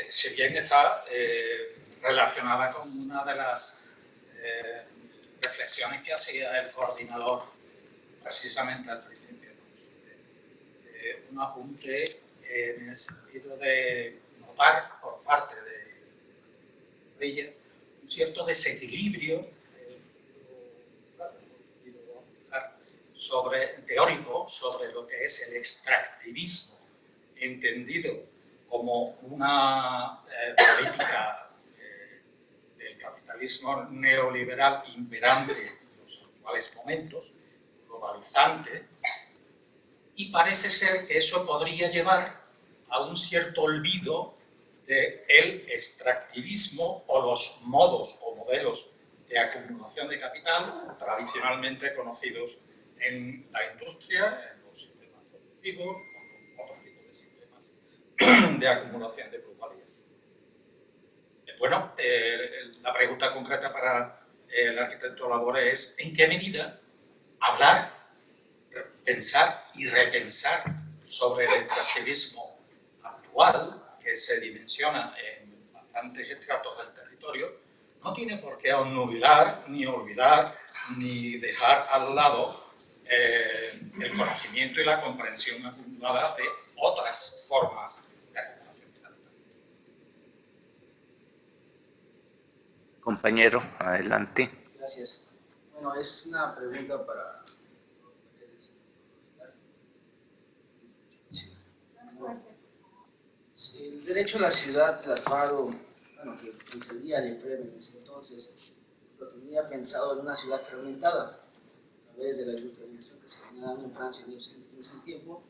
si bien está relacionada con una de las reflexiones que hacía el coordinador precisamente al principio, ¿no? Sobre un apunte en el sentido de notar por parte de ella un cierto desequilibrio teórico sobre lo que es el extractivismo, entendido como una política del capitalismo neoliberal imperante en los actuales momentos, globalizante, y parece ser que eso podría llevar a un cierto olvido del extractivismo o los modos o modelos de acumulación de capital tradicionalmente conocidos en la industria, en los sistemas productivos, con otros tipos de sistemas de acumulación de plusvalías. Bueno, la pregunta concreta para el arquitecto Labore es en qué medida hablar, pensar y repensar sobre el extractivismo actual, que se dimensiona en bastantes estratos del territorio, no tiene por qué obnubilar, ni olvidar, ni dejar al lado el conocimiento y la comprensión acumulada de otras formas de acumulación. Compañero, adelante. Gracias. Bueno, es una pregunta para... El derecho a la ciudad plasmado, bueno, que concedía el IEPREM en ese entonces, lo tenía pensado en una ciudad fragmentada, a través de la industrialización que se venía dando en Francia en ese tiempo.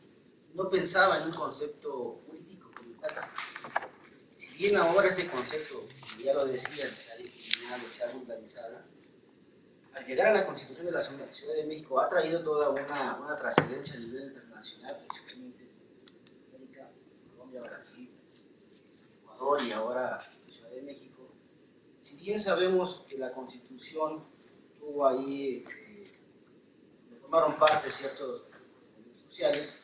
No pensaba en un concepto político como tal. Si bien ahora este concepto, como ya lo decía, se ha discriminado, se ha vulgarizado, al llegar a la Constitución de la Ciudad de México ha traído toda una trascendencia a nivel internacional, principalmente en América, Colombia, Brasil, Ecuador y ahora Ciudad de México. Si bien sabemos que la Constitución tuvo ahí, tomaron parte ciertos movimientos sociales,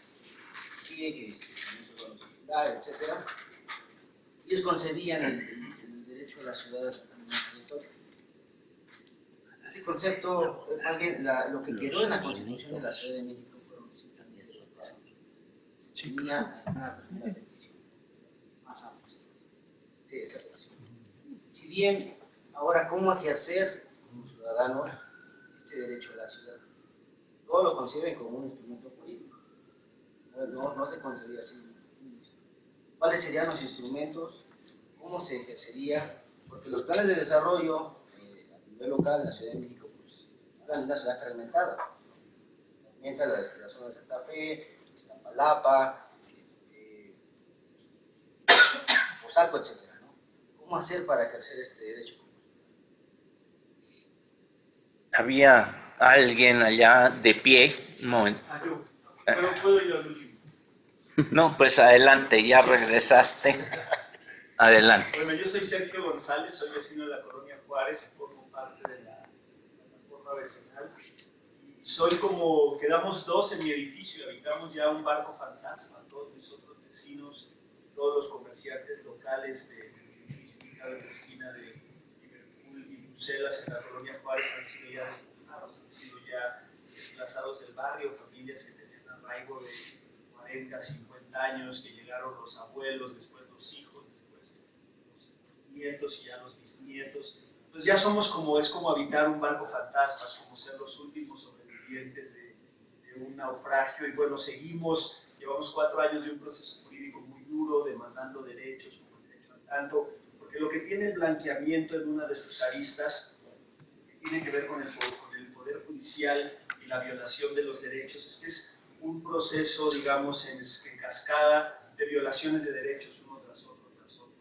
que etc., ellos concebían el derecho a la ciudad en el territorio. Este concepto, más bien, lo que quedó en la Constitución de la Ciudad de México fueron simples derechos. Se tenía una primera petición más amplia de esa petición. Si bien, ahora, ¿cómo ejercer como ciudadanos este derecho a la ciudad? Todos lo conciben como un instrumento político. No se concebía así. ¿Cuáles serían los instrumentos? ¿Cómo se ejercería? Porque los planes de desarrollo a nivel local de la Ciudad de México pues, hablan de una ciudad fragmentada. Mientras la zona de Santa Fe, Iztapalapa, Pozaco, etc., ¿no? ¿Cómo hacer para ejercer este derecho? Había alguien allá de pie. Un momento. Pero puedo ir al último. No, pues adelante, ya regresaste. Adelante. Bueno, yo soy Sergio González, soy vecino de la Colonia Juárez, formo parte de la plataforma vecinal. Y soy como, quedamos dos en mi edificio, habitamos ya un barco fantasma, todos mis otros vecinos, todos los comerciantes locales de mi edificio, ubicado en la esquina de Liverpool y Bruselas, en la Colonia Juárez, han sido ya desplazados, han sido ya desplazados del barrio, familias que tenían arraigo de 40, 50 años, que llegaron los abuelos, después los hijos, después los nietos y ya los bisnietos. Entonces ya somos como, es como habitar un barco fantasma, es como ser los últimos sobrevivientes de un naufragio. Y bueno, seguimos, llevamos 4 años de un proceso jurídico muy duro, demandando derechos, como el derecho al tanto, porque lo que tiene el blanqueamiento en una de sus aristas, que tiene que ver con el poder judicial y la violación de los derechos, es que es un proceso, digamos, en cascada de violaciones de derechos uno tras otro, ¿no?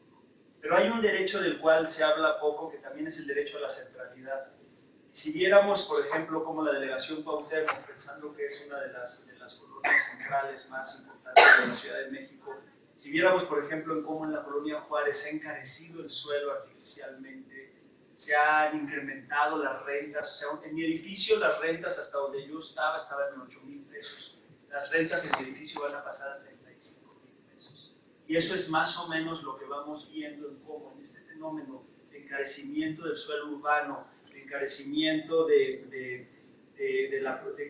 Pero hay un derecho del cual se habla poco, que también es el derecho a la centralidad. Si viéramos, por ejemplo, como la delegación Cuauhtémoc, pensando que es una de las colonias centrales más importantes de la Ciudad de México, si viéramos, por ejemplo, en cómo en la colonia Juárez se ha encarecido el suelo artificialmente, se han incrementado las rentas, o sea, en mi edificio las rentas hasta donde yo estaban en 8,000 pesos. Las rentas en mi edificio van a pasar a 35,000 pesos. Y eso es más o menos lo que vamos viendo en cómo en este fenómeno de encarecimiento del suelo urbano, de encarecimiento de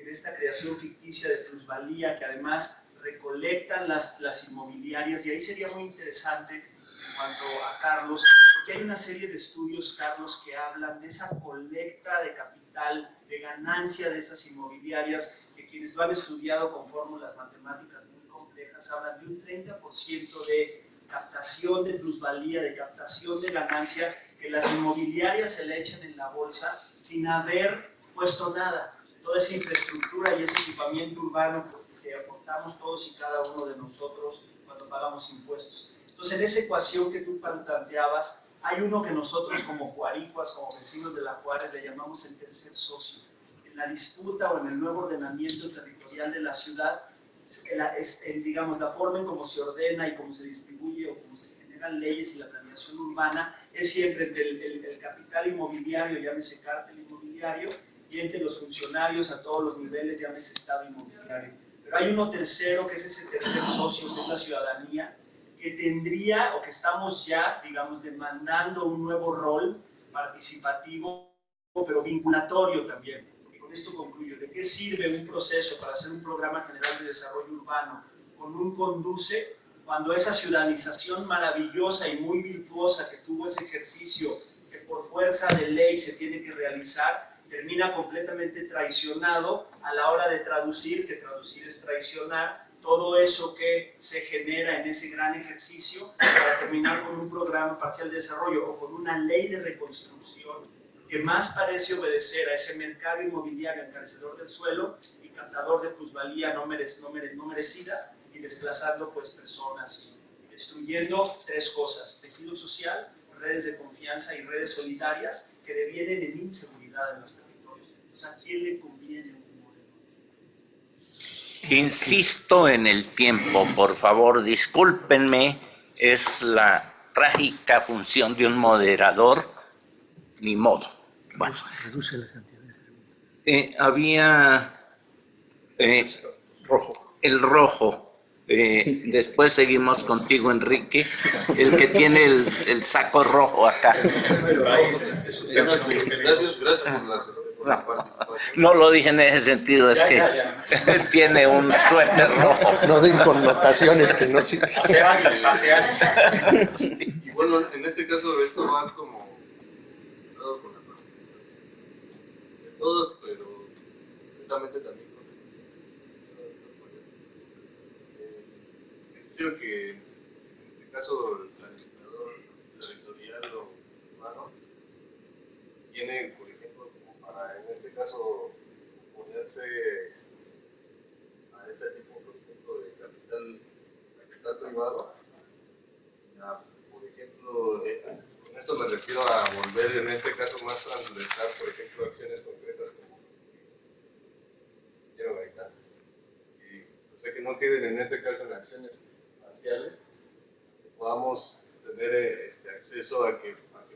esta creación ficticia de plusvalía que además recolectan las inmobiliarias. Y ahí sería muy interesante en cuanto a Carlos, porque hay una serie de estudios, Carlos, que hablan de esa colecta de capital, de ganancia de esas inmobiliarias, que quienes lo han estudiado con fórmulas matemáticas muy complejas hablan de un 30% de captación de plusvalía, de captación de ganancia, que las inmobiliarias se le echan en la bolsa sin haber puesto nada. Toda esa infraestructura y ese equipamiento urbano que aportamos todos y cada uno de nosotros cuando pagamos impuestos. Entonces, en esa ecuación que tú planteabas, hay uno que nosotros como juaricuas, como vecinos de la Juárez, le llamamos el tercer socio. En la disputa o en el nuevo ordenamiento territorial de la ciudad, digamos, la forma en cómo se ordena y cómo se distribuye o cómo se generan leyes y la planeación urbana es siempre entre el capital inmobiliario, llámese cártel inmobiliario, y entre los funcionarios a todos los niveles, llámese Estado inmobiliario. Pero hay uno tercero, que es ese tercer socio, que es la ciudadanía, que tendría, o que estamos ya, digamos, demandando un nuevo rol participativo, pero vinculatorio también. Y con esto concluyo. ¿De qué sirve un proceso para hacer un programa general de desarrollo urbano con un conduce cuando esa ciudadanización maravillosa y muy virtuosa que tuvo ese ejercicio, que por fuerza de ley se tiene que realizar, termina completamente traicionado a la hora de traducir, que traducir es traicionar, todo eso que se genera en ese gran ejercicio para terminar con un programa parcial de desarrollo o con una ley de reconstrucción que más parece obedecer a ese mercado inmobiliario encarecedor del suelo y captador de plusvalía no merecida, y desplazando pues personas y destruyendo tres cosas: tejido social, redes de confianza y redes solidarias que devienen en inseguridad en los territorios. Entonces, ¿a quién le conviene un modelo así? Insisto en el tiempo, por favor, discúlpenme, es la trágica función de un moderador, ni modo. Bueno, Reduce la cantidad de preguntas. había Rojo. el rojo. Después seguimos contigo, Enrique, el que tiene el saco rojo acá. Gracias por la participación. No lo dije en ese sentido, es que tiene un suéter rojo. No den connotaciones que no sirven. Hace años. Y bueno, en este caso esto va como con la participación de todos, pero directamente también con el ejercicio que en este caso el planificador territorial o urbano tiene, por ejemplo, como para en este caso oponerse a este tipo, por ejemplo, de capital privado. Por ejemplo, con esto me refiero a volver en este caso más transversal, por ejemplo, acciones concretas como quiero ahorita. O sea, que no queden en este caso en acciones parciales, que podamos tener acceso a que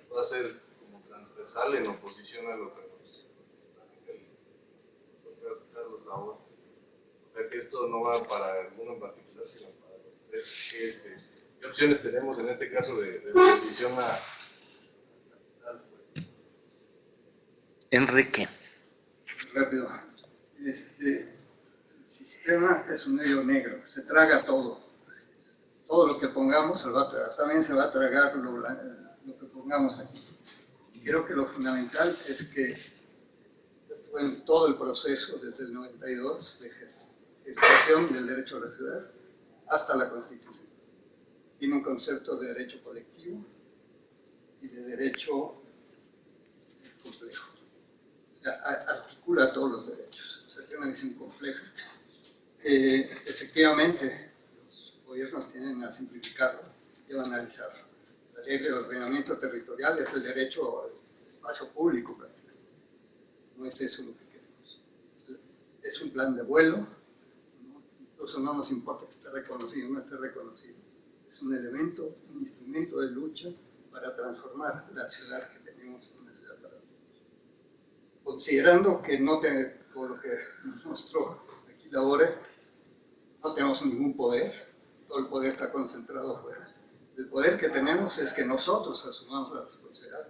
pueda ser como transversal en oposición a lo que nos plantea el doctor Carlos Labor. O sea, que esto no va para alguno en particular, sino para los tres. ¿Qué opciones tenemos en este caso de oposición a capital? Pues? Enrique. Rápido. El sistema es un hoyo negro, se traga todo. Todo lo que pongamos se va a tragar, también se va a tragar lo que pongamos aquí. Creo que lo fundamental es que fue en todo el proceso, desde el 92, de gestación del derecho a la ciudad hasta la Constitución. Tiene un concepto de derecho colectivo y de derecho complejo. O sea, articula todos los derechos. O sea, tiene una visión compleja. Efectivamente, los gobiernos tienden a simplificarlo y a analizarlo. La ley de ordenamiento territorial es el derecho al espacio público prácticamente. No es eso lo que queremos. Es un plan de vuelo, ¿no? Incluso no nos importa que esté reconocido o no esté reconocido. Es un elemento, un instrumento de lucha para transformar la ciudad que tenemos en una ciudad para todos. Considerando que por lo que nos mostró aquí Labore, no tenemos ningún poder, todo el poder está concentrado afuera. El poder que tenemos es que nosotros asumamos la responsabilidad.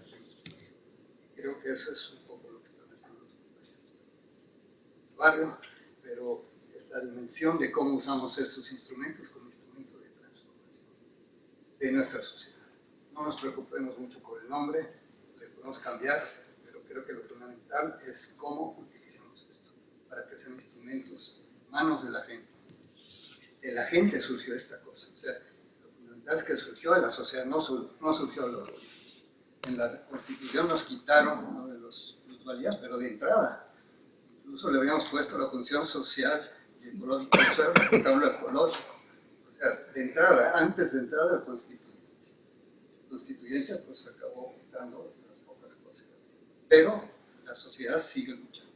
Creo que eso es un poco lo que están haciendo los compañeros del barrio, pero es la dimensión de cómo usamos estos instrumentos como instrumentos de transformación de nuestra sociedad. No nos preocupemos mucho por el nombre, le podemos cambiar, pero creo que lo fundamental es cómo utilizamos esto para que sean instrumentos en manos de la gente. De la gente surgió esta cosa, o sea, lo fundamental es que surgió de la sociedad, no surgió de los gobiernos. En la Constitución nos quitaron uno de los plusvalías, pero de entrada. Incluso le habíamos puesto la función social y ecológica, o sea, lo ecológico. O sea, de entrada, antes de entrar al constituyente, pues acabó quitando las pocas cosas. Pero la sociedad sigue luchando.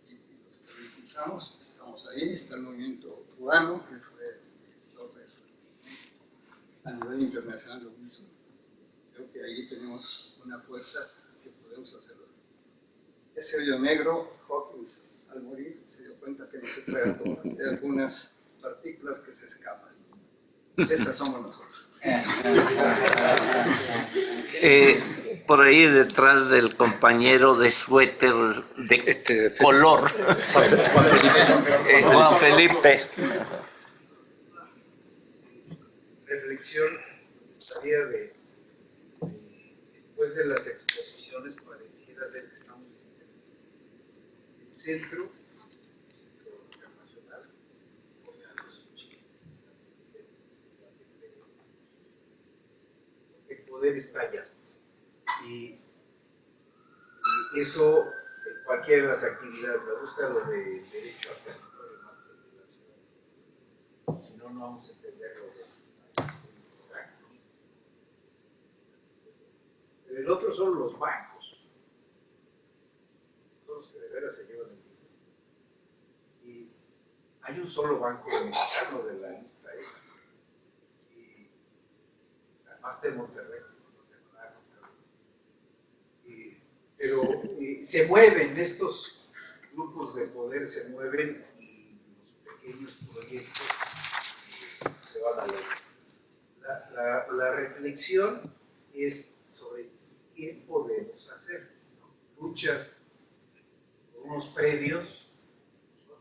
Y los que lo impulsamos, estamos ahí, está el movimiento cubano, que fue gestor de eso. A nivel internacional lo mismo. Creo que ahí tenemos una fuerza que podemos hacerlo. Ese hoyo negro, Hawkins al morir se dio cuenta que no se trata de algunas partículas que se escapan. Esas somos nosotros. Por ahí detrás del compañero de suéter de color, Juan Felipe. Reflexión salida después de las exposiciones parecidas de que estamos en el centro internacional el poder está allá y eso en cualquiera de las actividades. Me gusta lo de derecho al territorio más que de la ciudad, si no, no vamos a entender lo de el otro son los bancos, son los que de veras se llevan el dinero. Y hay un solo banco mexicano de la lista esa. Y además de Monterrey, no tengo nada contra pero se mueven estos grupos de poder, se mueven y los pequeños proyectos se van a lograr. La reflexión es sobre qué podemos hacer, ¿no? Luchas por unos predios, son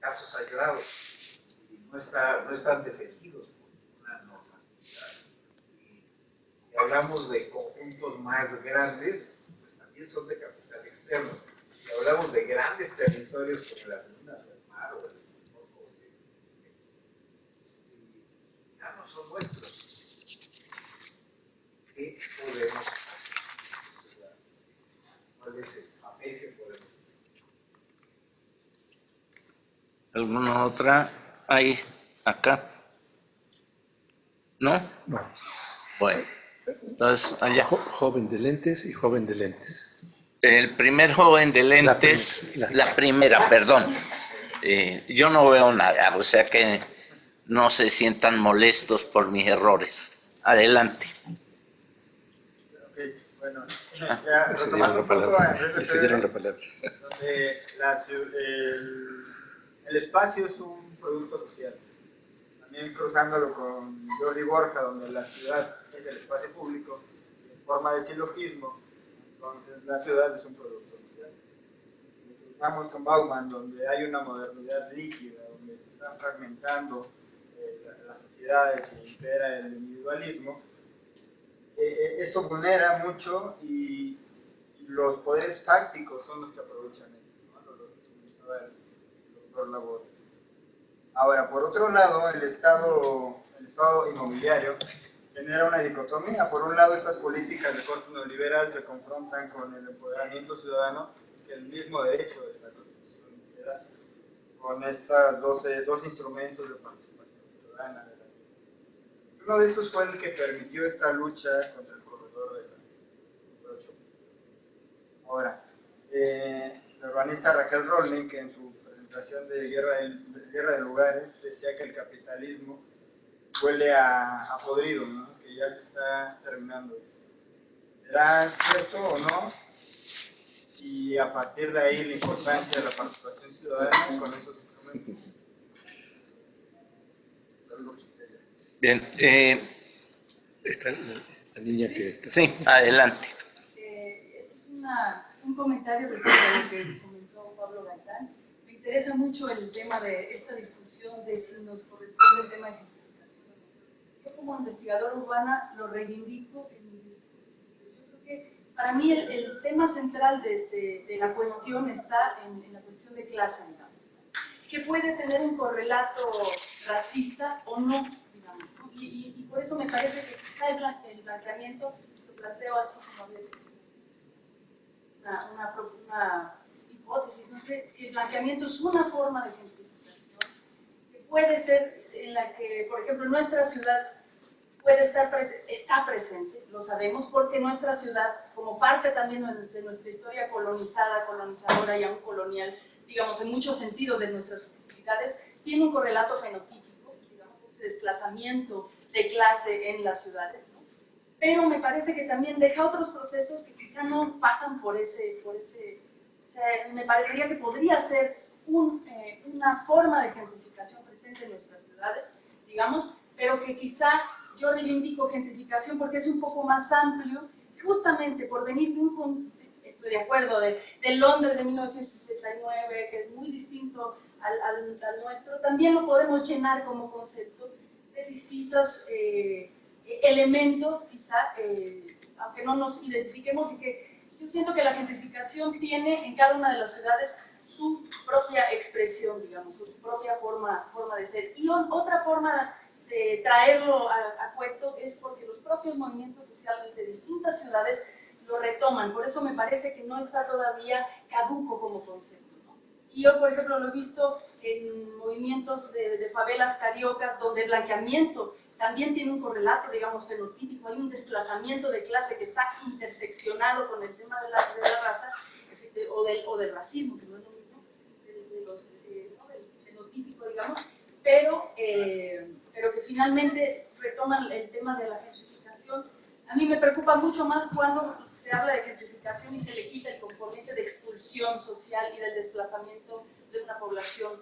casos aislados y no están defendidos por una normatividad. Y si hablamos de conjuntos más grandes, pues también son de capital externo. Si hablamos de grandes territorios como las minas del mar o el ya no son nuestros. ¿Qué podemos hacer? ¿Cuál es el papel que podemos hacer? ¿Alguna otra? Ahí, acá. ¿No? No. Bueno, entonces allá. Joven de lentes y joven de lentes. El primer joven de lentes, la primera, perdón. Yo no veo nada, o sea que no se sientan molestos por mis errores. Adelante. Okay, bueno, ya Se dieron la palabra. El espacio es un producto social. También cruzándolo con Jordi Borja, donde la ciudad es el espacio público, en forma de silogismo, entonces la ciudad es un producto social. Cruzamos con Bauman, donde hay una modernidad líquida, donde se están fragmentando las sociedades e impera el individualismo. Esto vulnera mucho y los poderes fácticos son los que aprovechan esto, ¿no? Lo mencionaba el doctor Laborde. Ahora, por otro lado, el Estado inmobiliario genera una dicotomía. Por un lado, estas políticas de corte neoliberal se confrontan con el empoderamiento ciudadano, que el mismo derecho de la Constitución liberal, con estos dos instrumentos de participación ciudadana. Uno de estos fue el que permitió esta lucha contra el corredor de la 8. Ahora, la urbanista Raquel Rolling, que en su presentación de Guerra de Lugares decía que el capitalismo huele a podrido, ¿no? Que ya se está terminando. ¿Será cierto o no? Y a partir de ahí la importancia de la participación ciudadana con estos instrumentos. Bien, Está la niña que... sí, adelante. Este es un comentario respecto a lo que comentó Pablo Gaitán. Me interesa mucho el tema de esta discusión de si nos corresponde el tema de gentrificación. Yo como investigadora urbana lo reivindico en mi discurso. Yo creo que para mí el tema central de la cuestión está en la cuestión de clase, digamos, que puede tener un correlato racista o no, digamos, ¿no? Y por eso me parece que quizá el planteamiento lo planteo así como una hipótesis, no sé si el planteamiento es una forma de gentrificación que puede ser en la que, por ejemplo, nuestra ciudad puede estar está presente, lo sabemos, porque nuestra ciudad, como parte también de nuestra historia colonizadora y aún colonial, digamos, en muchos sentidos de nuestras subjetividades, tiene un correlato fenotípico, digamos, este desplazamiento de clase en las ciudades, ¿no? pero me parece que también deja otros procesos que quizá no pasan por ese o sea, me parecería que podría ser una forma de gentrificación presente en nuestras ciudades, digamos, pero que quizá yo reivindico gentrificación porque es un poco más amplio, justamente por venir de estoy de acuerdo, de Londres de 1969, que es muy distinto al nuestro, también lo podemos llenar como concepto de distintos elementos, quizá, aunque no nos identifiquemos, y que yo siento que la gentrificación tiene en cada una de las ciudades su propia expresión, digamos, su propia forma de ser. Y otra forma de traerlo a cuento es porque los propios movimientos sociales de distintas ciudades lo retoman. Por eso me parece que no está todavía caduco como concepto, ¿no? Y yo, por ejemplo, lo he visto en movimientos de favelas cariocas, donde el blanqueamiento también tiene un correlato, digamos, fenotípico. Hay un desplazamiento de clase que está interseccionado con el tema de la raza o del racismo, que no es lo mismo, del fenotípico, digamos, pero que finalmente retoman el tema de la gentrificación. A mí me preocupa mucho más cuando se habla de gentrificación y se le quita el componente de expulsión social y del desplazamiento de una población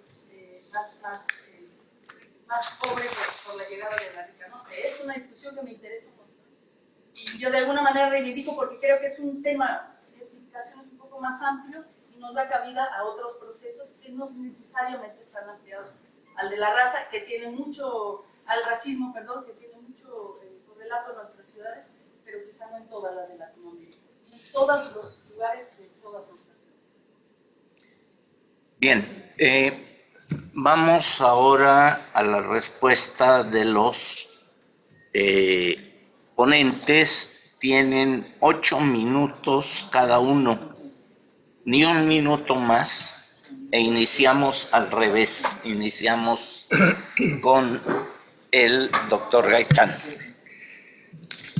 más pobre por la llegada de la rica. No sé, es una discusión que me interesa mucho. Y yo de alguna manera reivindico porque creo que es un tema, de gentrificación es un poco más amplio y nos da cabida a otros procesos que no necesariamente están ampliados al de la raza, que tiene mucho, al racismo, perdón, que tiene mucho correlato en nuestras ciudades, pero quizá no en todas las de Latinoamérica, y en todos los lugares de todas nuestras ciudades. Bien, vamos ahora a la respuesta de los ponentes. Tienen 8 minutos cada uno, ni un minuto más, e iniciamos al revés, iniciamos con el doctor Gaitán.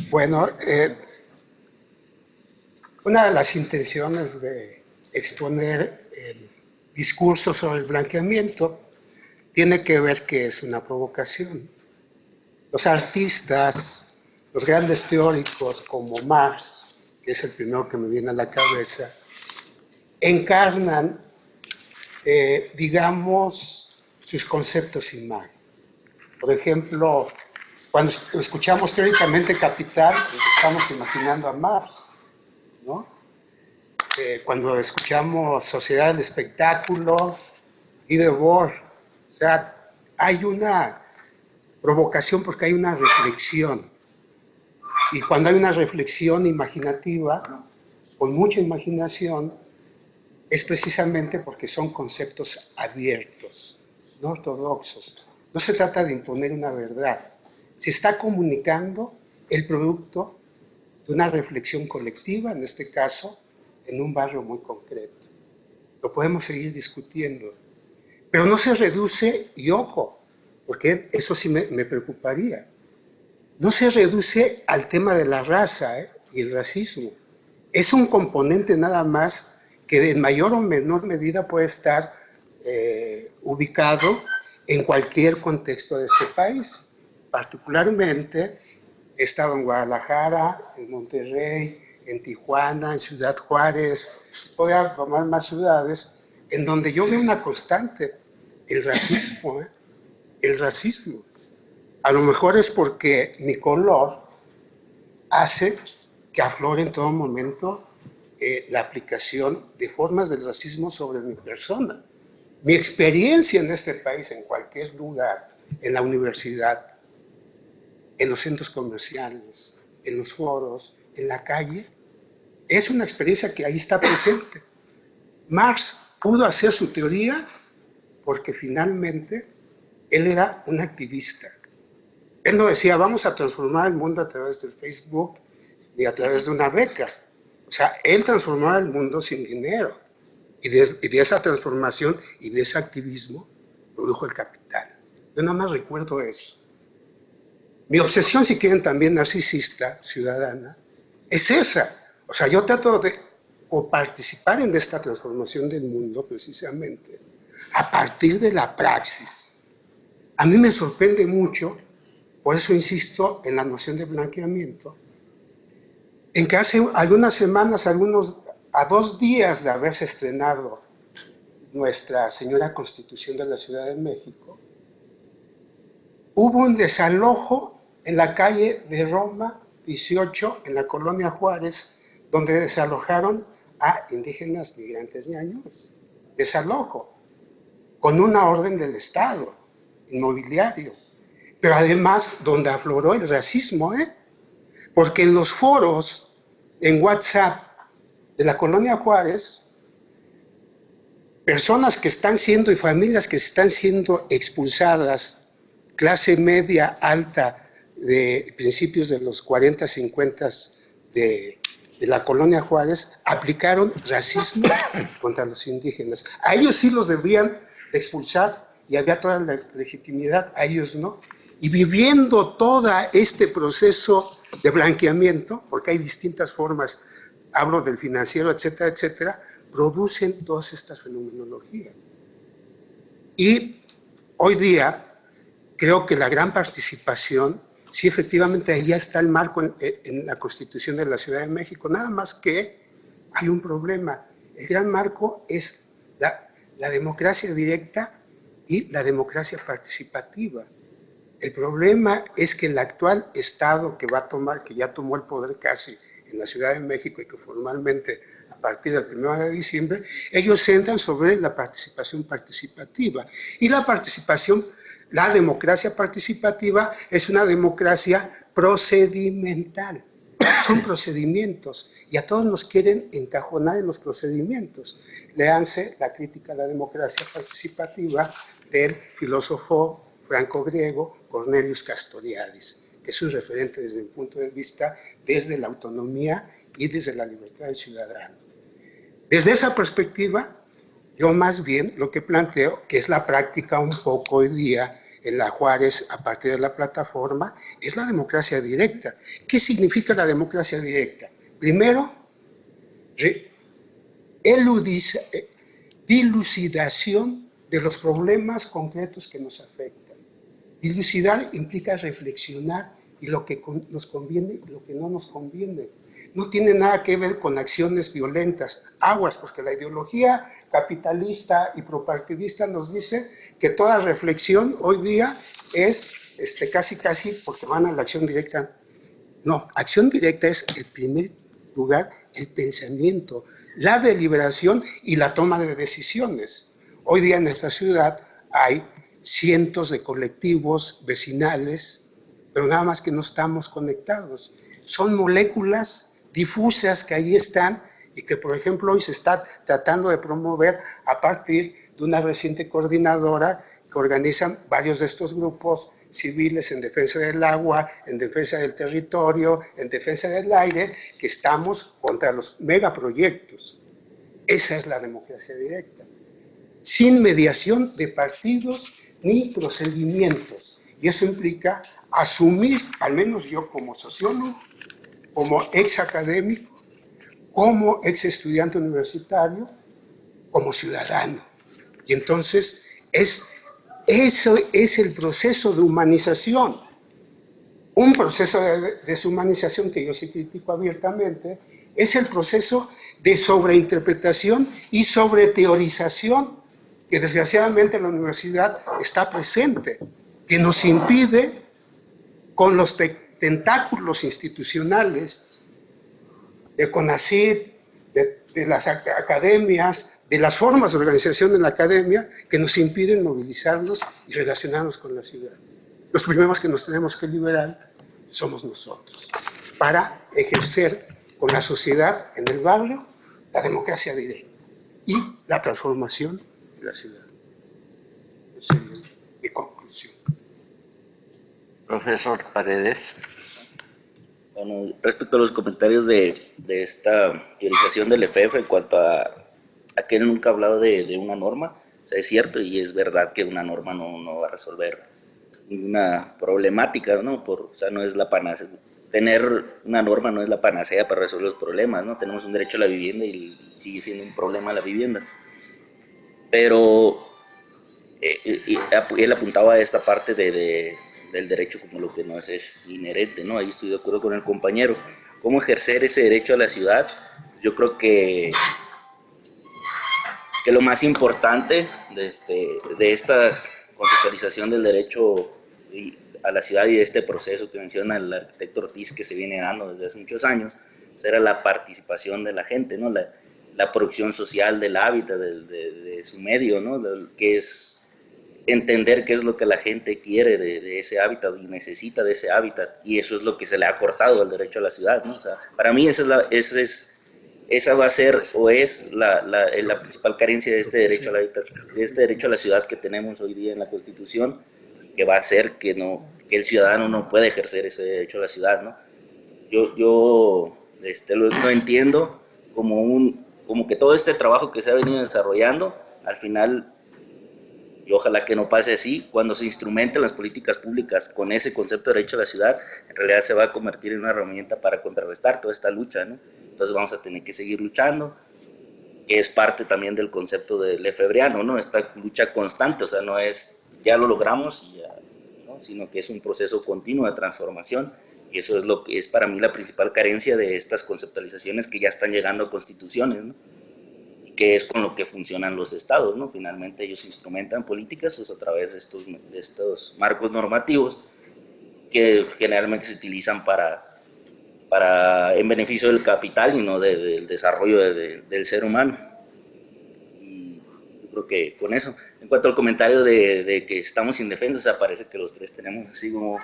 Bueno, una de las intenciones de exponer el discurso sobre el blanqueamiento tiene que ver que es una provocación. Los artistas, los grandes teóricos como Marx, que es el primero que me viene a la cabeza, encarnan, digamos, sus conceptos sin magia. Por ejemplo, cuando escuchamos teóricamente Capital, estamos imaginando a Marx, ¿no? Cuando escuchamos Sociedad del Espectáculo, Guy Debord, o sea, hay una provocación porque hay una reflexión. Y cuando hay una reflexión imaginativa, con mucha imaginación, es precisamente porque son conceptos abiertos, no ortodoxos. No se trata de imponer una verdad. Se está comunicando el producto de una reflexión colectiva, en este caso, en un barrio muy concreto. Lo podemos seguir discutiendo. Pero no se reduce, y ojo, porque eso sí me preocuparía, no se reduce al tema de la raza y el racismo. Es un componente nada más que en mayor o menor medida puede estar ubicado en cualquier contexto de este país. Particularmente, he estado en Guadalajara, en Monterrey, en Tijuana, en Ciudad Juárez, podría tomar más ciudades, en donde yo veo una constante, el racismo, el racismo. A lo mejor es porque mi color hace que aflore en todo momento la aplicación de formas del racismo sobre mi persona. Mi experiencia en este país, en cualquier lugar, en la universidad, en los centros comerciales, en los foros, en la calle, es una experiencia que ahí está presente. Marx pudo hacer su teoría porque finalmente él era un activista. Él no decía, vamos a transformar el mundo a través del Facebook ni a través de una beca. O sea, él transformaba el mundo sin dinero. Y de esa transformación y de ese activismo produjo el capital. Yo nada más recuerdo eso. Mi obsesión, si quieren, también narcisista, ciudadana, es esa. O sea, yo trato de participar en esta transformación del mundo precisamente a partir de la praxis. A mí me sorprende mucho, por eso insisto en la noción de blanqueamiento, en que hace algunas semanas, a 2 días de haberse estrenado nuestra señora Constitución de la Ciudad de México, hubo un desalojo en la calle de Roma 18, en la colonia Juárez, donde desalojaron a indígenas migrantes ñañúes. Desalojo, con una orden del Estado, inmobiliario. Pero además, donde afloró el racismo, porque en los foros, en WhatsApp de la colonia Juárez, personas que están siendo y familias que están siendo expulsadas, clase media, alta, de principios de los 40, 50 de la colonia Juárez, aplicaron racismo contra los indígenas. A ellos sí los debían expulsar y había toda la legitimidad, a ellos no. Y viviendo todo este proceso de blanqueamiento, porque hay distintas formas, hablo del financiero, etcétera, etcétera, producen todas estas fenomenologías. Y hoy día creo que la gran participación, sí, efectivamente, ahí ya está el marco en la Constitución de la Ciudad de México, nada más que hay un problema. El gran marco es la democracia directa y la democracia participativa. El problema es que el actual Estado que ya tomó el poder casi en la Ciudad de México y que formalmente a partir del 1 de diciembre, ellos centran sobre la participación participativa. Y la democracia participativa es una democracia procedimental. Son procedimientos y a todos nos quieren encajonar en los procedimientos. Léanse la crítica a la democracia participativa del filósofo franco-griego Cornelius Castoriadis, que es un referente desde mi punto de vista, desde la autonomía y desde la libertad del ciudadano. Desde esa perspectiva, yo más bien lo que planteo, que es la práctica un poco hoy día en la Juárez a partir de la plataforma, es la democracia directa. ¿Qué significa la democracia directa? Primero, dilucidación de los problemas concretos que nos afectan. Dilucidar implica reflexionar y lo que nos conviene y lo que no nos conviene. No tiene nada que ver con acciones violentas. Aguas, porque la ideología capitalista y propartidista nos dice que toda reflexión hoy día es casi porque van a la acción directa. No, acción directa es, en primer lugar, el pensamiento, la deliberación y la toma de decisiones. Hoy día en nuestra ciudad hay cientos de colectivos vecinales, pero nada más que no estamos conectados. Son moléculas difusas que ahí están y que, por ejemplo, hoy se está tratando de promover a partir de una reciente coordinadora que organizan varios de estos grupos civiles en defensa del agua, en defensa del territorio, en defensa del aire, que estamos contra los megaproyectos. Esa es la democracia directa. Sin mediación de partidos ni procedimientos. Y eso implica asumir, al menos yo como sociólogo, como ex académico, como ex estudiante universitario, como ciudadano. Y entonces, eso es el proceso de humanización. Un proceso de deshumanización que yo sí critico abiertamente, es el proceso de sobreinterpretación y sobreteorización que desgraciadamente en la universidad está presente, que nos impide con los tentáculos institucionales de CONACYT, de las academias, de las formas de organización en la academia, que nos impiden movilizarnos y relacionarnos con la ciudad. Los primeros que nos tenemos que liberar somos nosotros, para ejercer con la sociedad en el barrio la democracia directa y la transformación de la ciudad. Esa sería mi conclusión. Profesor Paredes. Bueno, respecto a los comentarios de esta teorización del EFEF en cuanto a que él nunca ha hablado de una norma, o sea, es cierto y es verdad que una norma no va a resolver ninguna problemática, ¿no? O sea, no es la panacea. Tener una norma no es la panacea para resolver los problemas, ¿no? Tenemos un derecho a la vivienda y sigue siendo un problema la vivienda. Pero él apuntaba a esta parte del derecho como lo que no es inherente, ¿no? Ahí estoy de acuerdo con el compañero. cómo ejercer ese derecho a la ciudad. Yo creo que lo más importante de esta conceptualización del derecho a la ciudad y de este proceso que menciona el arquitecto Ortiz, que se viene dando desde hace muchos años, pues era la participación de la gente, ¿no? La producción social del hábitat, de su medio, ¿no? Que es entender qué es lo que la gente quiere de ese hábitat y necesita de ese hábitat, y eso es lo que se le ha cortado al derecho a la ciudad, ¿no? O sea, para mí esa va a ser o es la principal carencia de este derecho al hábitat, de este derecho a la ciudad que tenemos hoy día en la Constitución, que va a hacer que el ciudadano no pueda ejercer ese derecho a la ciudad, ¿no? Yo lo entiendo como que todo este trabajo que se ha venido desarrollando, al final, y ojalá que no pase así, cuando se instrumenten las políticas públicas con ese concepto de derecho a la ciudad, en realidad se va a convertir en una herramienta para contrarrestar toda esta lucha, ¿no? Entonces vamos a tener que seguir luchando, que es parte también del concepto del lefebvriano, ¿no? Esta lucha constante, o sea, no es ya lo logramos, y ya, ¿no? Sino que es un proceso continuo de transformación, y eso es lo que es para mí la principal carencia de estas conceptualizaciones que ya están llegando a constituciones, ¿no? Que es con lo que funcionan los estados, ¿no? Finalmente ellos instrumentan políticas pues a través de estos marcos normativos que generalmente se utilizan en beneficio del capital y no del desarrollo del ser humano. Y yo creo que con eso, en cuanto al comentario de que estamos indefensos, o sea, parece que los tres tenemos así como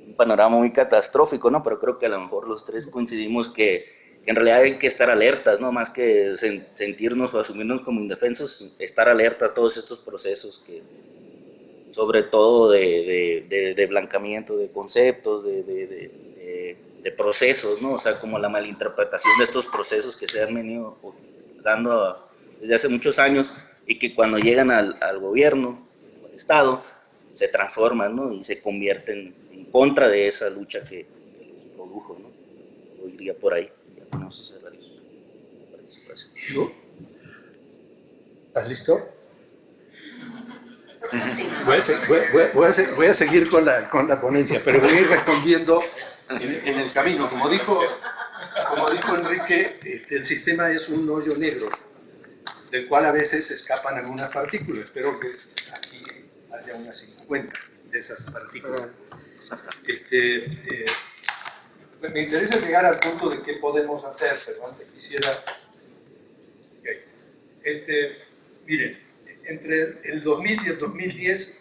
un panorama muy catastrófico, ¿no? Pero creo que a lo mejor los tres coincidimos que en realidad hay que estar alertas, ¿no? Más que sentirnos o asumirnos como indefensos, estar alerta a todos estos procesos que, sobre todo de blancamiento de conceptos, de procesos, ¿no? O sea, como la malinterpretación de estos procesos que se han venido dando desde hace muchos años y que cuando llegan al gobierno, al Estado, se transforman, ¿no? Y se convierten en contra de esa lucha que los produjo, ¿no? Yo iría por ahí. No se cerraría la participación. ¿No? ¿Estás listo? Voy a seguir con la ponencia, pero voy a ir respondiendo en el camino. Como dijo Enrique, el sistema es un hoyo negro, del cual a veces escapan algunas partículas. Espero que aquí haya unas 50 de esas partículas. Me interesa llegar al punto de qué podemos hacer, pero antes quisiera... Miren, entre el 2000 y el 2010,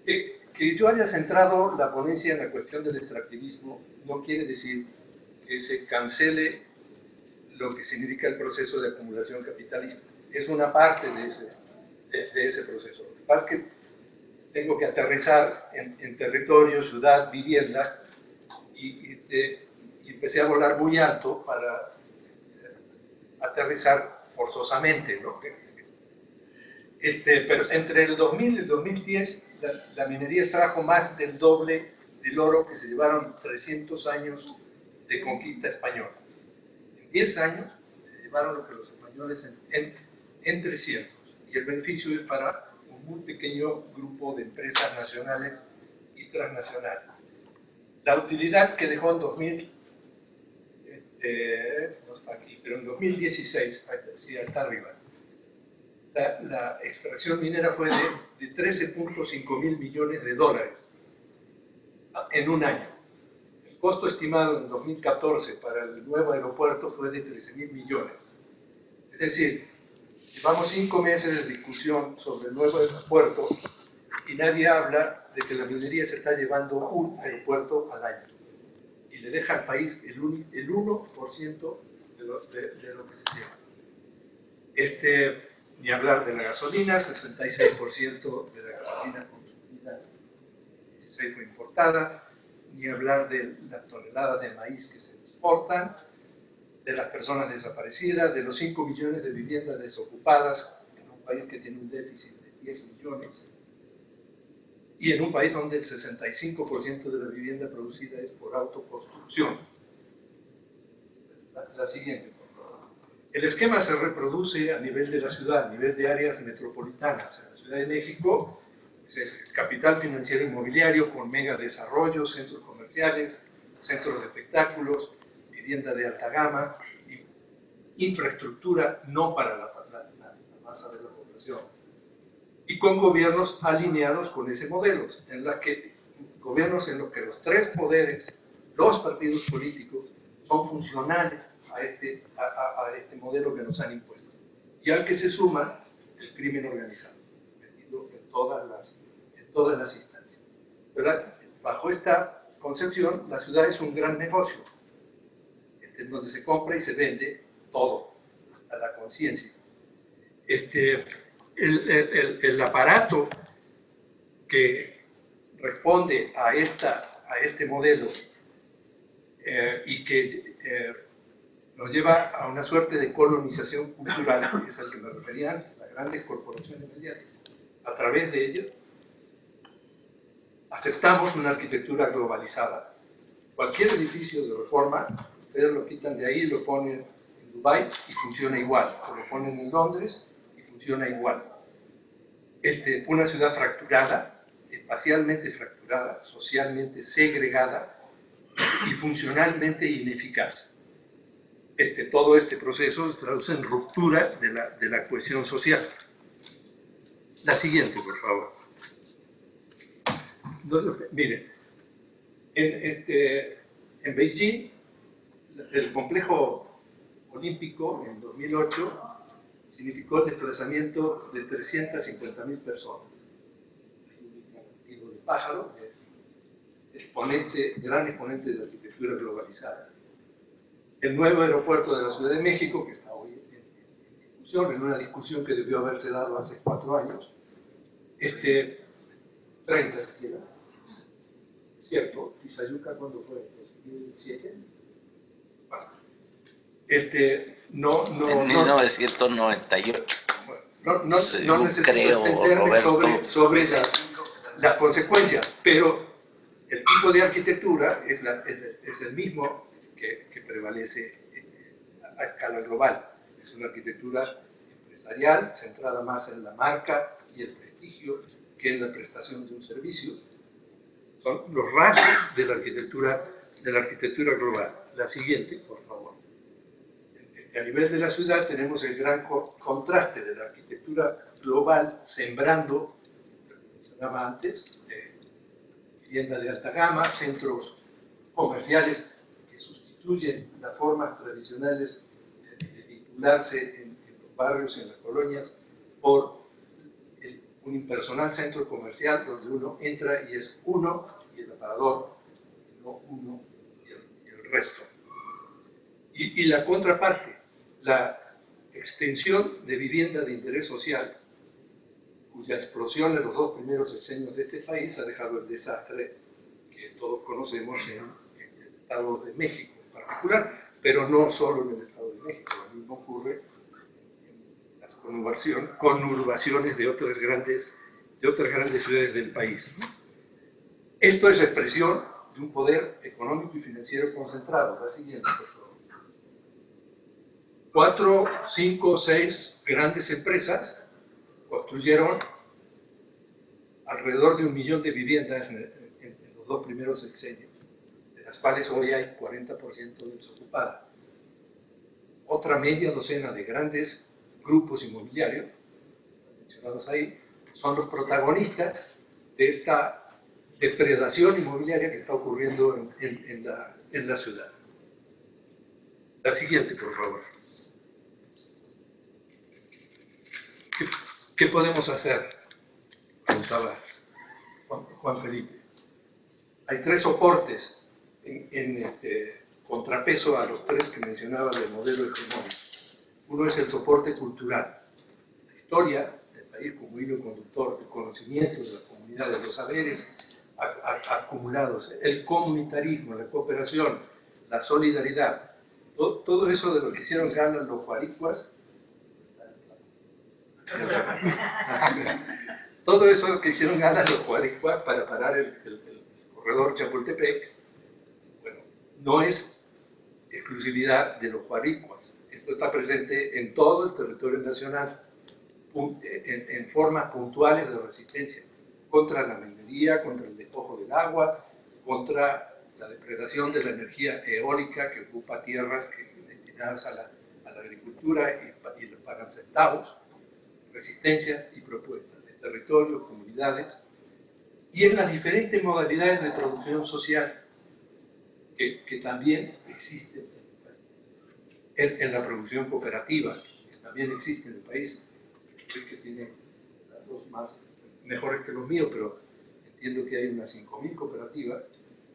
que yo haya centrado la ponencia en la cuestión del extractivismo no quiere decir que se cancele lo que significa el proceso de acumulación capitalista. Es una parte de ese proceso. Lo que pasa es que tengo que aterrizar en territorio, ciudad, vivienda, y empecé a volar muy alto para aterrizar forzosamente, ¿no? Pero entre el 2000 y el 2010 la minería extrajo más del doble del oro que se llevaron 300 años de conquista española. En 10 años se llevaron lo que los españoles en 300, y el beneficio es para un muy pequeño grupo de empresas nacionales y transnacionales. La utilidad que dejó en 2000, no está aquí, pero en 2016, sí, está arriba, la extracción minera fue de 13.5 mil millones de dólares en un año. El costo estimado en 2014 para el nuevo aeropuerto fue de 13 mil millones. Es decir, llevamos 5 meses de discusión sobre el nuevo aeropuerto y nadie habla de que la minería se está llevando un aeropuerto al año y le deja al país el 1% de lo que se lleva. Ni hablar de la gasolina, 66% de la gasolina consumida, 16 fue importada, ni hablar de las toneladas de maíz que se exportan, de las personas desaparecidas, de los 5 millones de viviendas desocupadas en un país que tiene un déficit de 10 millones, y en un país donde el 65% de la vivienda producida es por autoconstrucción. La siguiente. El esquema se reproduce a nivel de la ciudad, a nivel de áreas metropolitanas. En la Ciudad de México es el capital financiero inmobiliario con mega desarrollos, centros comerciales, centros de espectáculos, vivienda de alta gama, infraestructura no para la masa de la población. Y con gobiernos alineados con ese modelo, gobiernos en los que los tres poderes, los partidos políticos, son funcionales a este modelo que nos han impuesto. Y al que se suma el crimen organizado, metido en todas las instancias. ¿Verdad? Bajo esta concepción, la ciudad es un gran negocio, en donde se compra y se vende todo, hasta la conciencia. El aparato que responde a este modelo y que nos lleva a una suerte de colonización cultural, que es al que me referían las grandes corporaciones mediáticas. A través de ello, aceptamos una arquitectura globalizada. Cualquier edificio de Reforma, ustedes lo quitan de ahí y lo ponen en Dubái y funciona igual, o lo ponen en Londres y funciona igual. Una ciudad fracturada, espacialmente fracturada, socialmente segregada y funcionalmente ineficaz. Todo este proceso se traduce en ruptura de la cohesión social. La siguiente, por favor. Miren, en Beijing, el complejo olímpico en 2008 significó el desplazamiento de 350.000 personas. El nido de pájaro, gran exponente de la arquitectura globalizada. El nuevo aeropuerto de la Ciudad de México, que está hoy en discusión, en una discusión que debió haberse dado hace 4 años, 30 siquiera. ¿Cierto? ¿Tizayuca cuándo fue? ¿2007? En 1998. No necesito extenderme sobre las consecuencias, pero el tipo de arquitectura es el mismo que prevalece a escala global. Es una arquitectura empresarial centrada más en la marca y el prestigio que en la prestación de un servicio. Son los rasgos de la arquitectura global. La siguiente, por favor. A nivel de la ciudad tenemos el gran contraste de la arquitectura global sembrando, lo que mencionaba antes, vivienda de alta gama, centros comerciales que sustituyen las formas tradicionales de vincularse en los barrios, en las colonias, por un impersonal centro comercial donde uno entra y es uno y el aparador, no uno y el resto. Y la contraparte, la extensión de vivienda de interés social, cuya explosión en los 2 primeros sexenios de este país ha dejado el desastre que todos conocemos en el Estado de México en particular, pero no solo en el Estado de México, lo mismo ocurre en las conurbaciones de otras grandes ciudades del país. Esto es expresión de un poder económico y financiero concentrado. La siguiente, por favor. 4, 5, 6 grandes empresas construyeron alrededor de 1 millón de viviendas en los 2 primeros sexenios, de las cuales hoy hay 40% desocupadas. Otra media docena de grandes grupos inmobiliarios, mencionados ahí, son los protagonistas de esta depredación inmobiliaria que está ocurriendo en la ciudad. La siguiente, por favor. ¿Qué podemos hacer? Preguntaba Juan Felipe. Hay 3 soportes en contrapeso a los 3 que mencionaba del modelo hegemónico. Uno es el soporte cultural, la historia del país como hilo conductor, el conocimiento de las comunidades, los saberes acumulados, el comunitarismo, la cooperación, la solidaridad, todo eso de lo que hicieron gala los guaricuas. Todo eso que hicieron ganas los guaricuas para parar el corredor Chapultepec, bueno, no es exclusividad de los guaricuas. Esto está presente en todo el territorio nacional, en formas puntuales de resistencia contra la minería, contra el despojo del agua, contra la depredación de la energía eólica que ocupa tierras destinadas a la agricultura y los pagan centavos, resistencia y propuesta de territorio, comunidades, y en las diferentes modalidades de producción social que también existen en la producción cooperativa, que también existe en el país, que tiene datos mejores que los míos, pero entiendo que hay unas 5.000 cooperativas,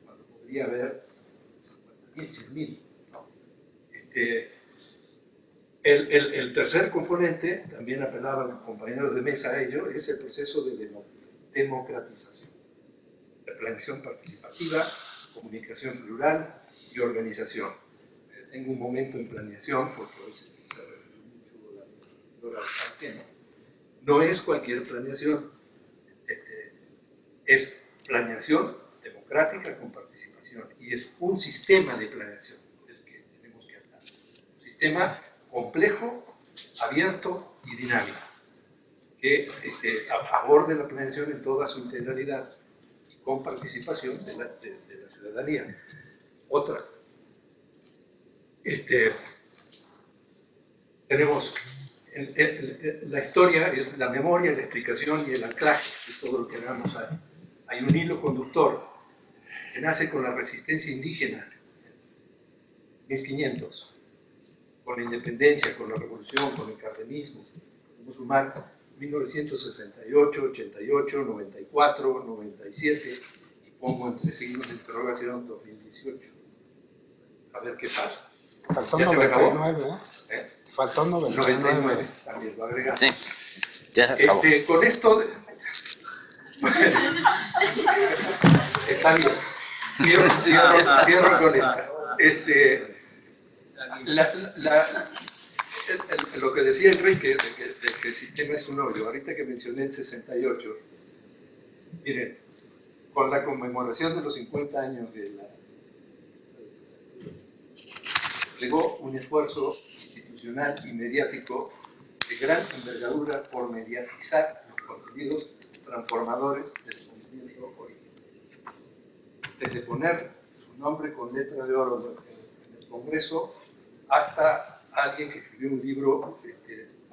cuando podría haber 50.000, 100.000. ¿No? El tercer componente, también apelaban los compañeros de mesa a ello, es el proceso de democratización, de planeación participativa, comunicación plural y organización. Tengo un momento en planeación, porque hoy se refirió mucho la Arqueno. No es cualquier planeación, es planeación democrática con participación, y es un sistema de planeación del que tenemos que hablar. Un sistema complejo, abierto y dinámico, que aborde la planeación en toda su integralidad y con participación de la ciudadanía. Otra. Tenemos la historia, es la memoria, la explicación y el anclaje de todo lo que hagamos ahí. Hay un hilo conductor que nace con la resistencia indígena, 1500, con la independencia, con la revolución, con el cardenismo. Podemos sumar 1968, 88, 94, 97 y pongo entre signos de interrogación 2018. A ver qué pasa. Faltó 99, ¿eh? Faltó 99, también lo agregamos. Sí, ya se acabó. Con esto, está bien. Cierro con esta. Lo que decía Enrique, de que el sistema es un hoyo, ahorita que mencioné el 68, miren, con la conmemoración de los 50 años de la desplegó un esfuerzo institucional y mediático de gran envergadura por mediatizar los contenidos transformadores del movimiento original. Desde poner su nombre con letra de oro en el Congreso hasta alguien que escribió un libro,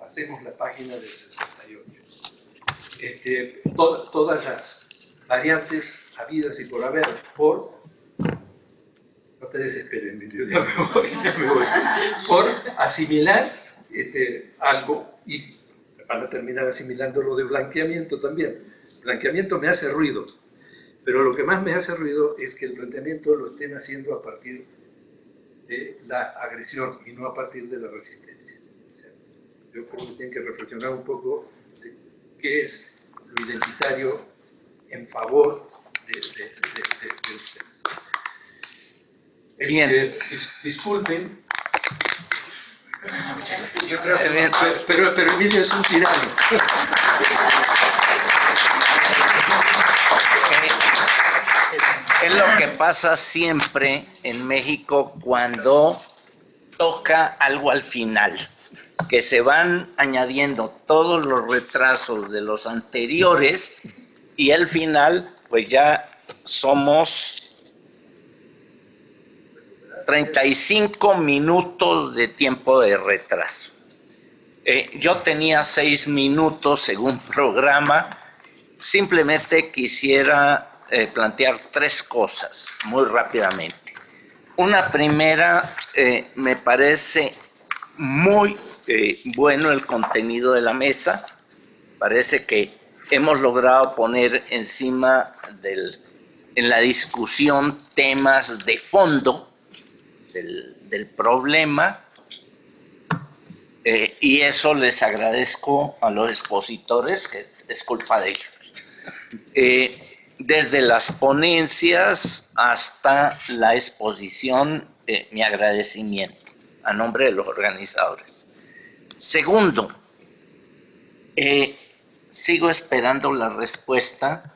Hacemos la página del 68. Todas las variantes habidas y por haber, no te desesperes, ya me voy, por asimilar algo, y van a terminar asimilando lo de blanqueamiento también. Blanqueamiento me hace ruido, pero lo que más me hace ruido es que el planteamiento lo estén haciendo a partir de la agresión y no a partir de la resistencia. O sea, yo creo que tienen que reflexionar un poco de qué es lo identitario en favor de ustedes. Bien. Disculpen. Yo creo que bien, pero Emilio es un tirano. Es lo que pasa siempre en México cuando toca algo al final, que se van añadiendo todos los retrasos de los anteriores y al final pues ya somos 35 minutos de tiempo de retraso. Yo tenía 6 minutos según programa. Simplemente quisiera plantear 3 cosas muy rápidamente. Una primera, me parece muy bueno el contenido de la mesa. Parece que hemos logrado poner encima en la discusión temas de fondo del problema, y eso les agradezco a los expositores, que es culpa de ellos. Desde las ponencias hasta la exposición, mi agradecimiento a nombre de los organizadores. Segundo, sigo esperando la respuesta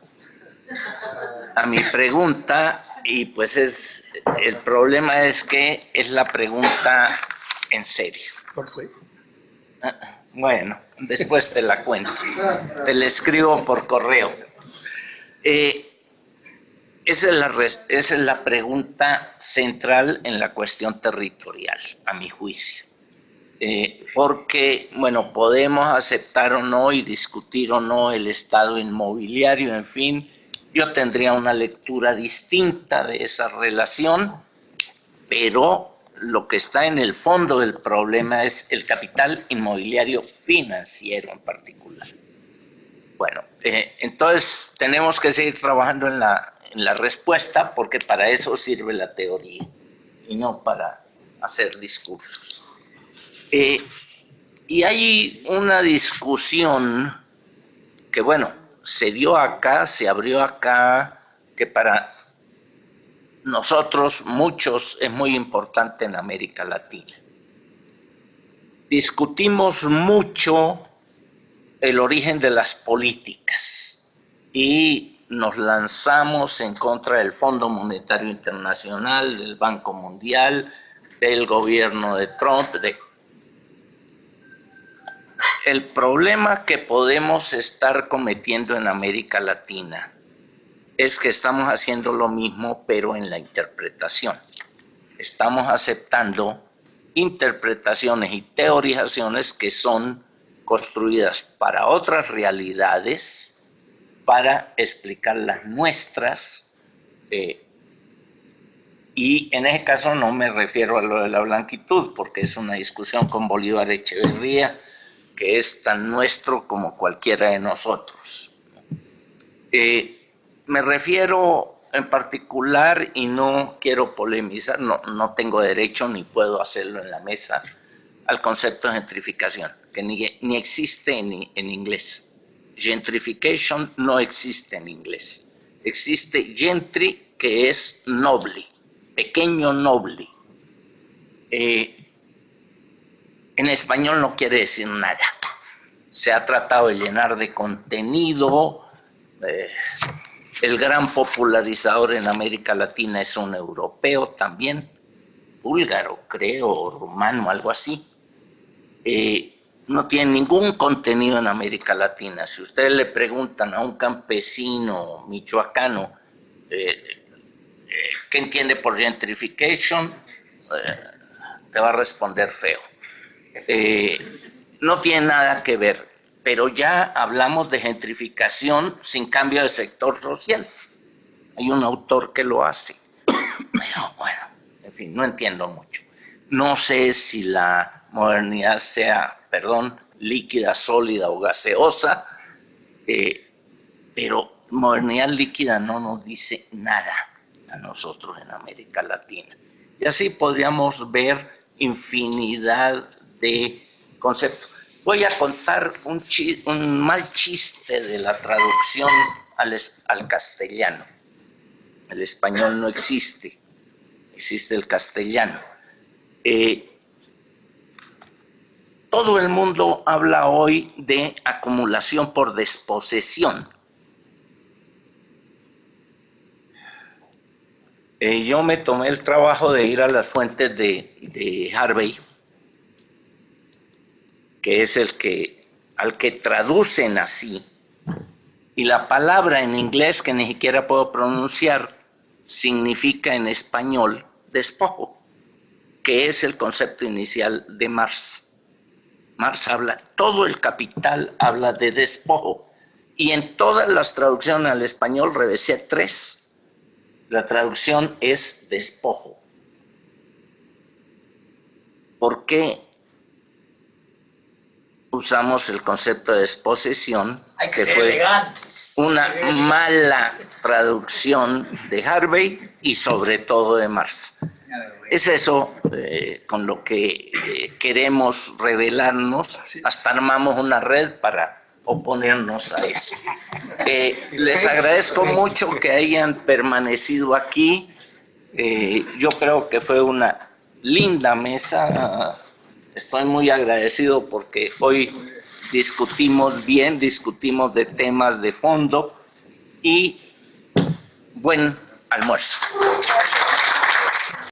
a mi pregunta, y pues el problema es que es la pregunta en serio. ¿Por qué? Bueno, después te la cuento. Te la escribo por correo. esa es la pregunta central en la cuestión territorial, a mi juicio. Porque, bueno, podemos aceptar o no y discutir o no el estado inmobiliario, en fin, yo tendría una lectura distinta de esa relación, pero lo que está en el fondo del problema es el capital inmobiliario financiero en particular. Bueno, entonces tenemos que seguir trabajando en la respuesta, porque para eso sirve la teoría y no para hacer discursos. Y hay una discusión que, bueno, se dio acá, se abrió acá, que para nosotros, muchos, es muy importante en América Latina. Discutimos mucho el origen de las políticas y nos lanzamos en contra del Fondo Monetario Internacional, del Banco Mundial, del gobierno de Trump. El problema que podemos estar cometiendo en América Latina es que estamos haciendo lo mismo, pero en la interpretación. Estamos aceptando interpretaciones y teorizaciones que son construidas para otras realidades, para explicar las nuestras, y en ese caso no me refiero a lo de la blanquitud, porque es una discusión con Bolívar Echeverría, que es tan nuestro como cualquiera de nosotros. Me refiero en particular, y no quiero polemizar, no tengo derecho ni puedo hacerlo en la mesa, al concepto de gentrificación, que ni existe en inglés. Gentrification no existe en inglés. Existe gentry, que es noble, pequeño noble. En español no quiere decir nada. Se ha tratado de llenar de contenido. El gran popularizador en América Latina es un europeo también, búlgaro, creo, o rumano, algo así. No tiene ningún contenido en América Latina. Si ustedes le preguntan a un campesino michoacano ¿qué entiende por gentrification? Te va a responder feo. No tiene nada que ver, pero ya hablamos de gentrificación sin cambio de sector social. Hay un autor que lo hace. Pero bueno, en fin, no entiendo mucho. No sé si la modernidad sea, líquida, sólida o gaseosa, pero modernidad líquida no nos dice nada a nosotros en América Latina. Y así podríamos ver infinidad de conceptos. Voy a contar un mal chiste de la traducción al castellano. El español no existe, existe el castellano. Todo el mundo habla hoy de acumulación por desposesión. Yo me tomé el trabajo de ir a las fuentes de Harvey, que es al que traducen así, y la palabra en inglés que ni siquiera puedo pronunciar significa en español despojo, que es el concepto inicial de Marx. Marx todo el Capital habla de despojo, y en todas las traducciones al español revisé 3. La traducción es despojo. ¿Por qué usamos el concepto de desposesión? Que fue una mala traducción de Harvey y sobre todo de Marx. Es eso con lo que queremos rebelarnos. Hasta armamos una red para oponernos a eso. Les agradezco mucho que hayan permanecido aquí. Yo creo que fue una linda mesa. Estoy muy agradecido porque hoy discutimos bien, discutimos de temas de fondo, y buen almuerzo.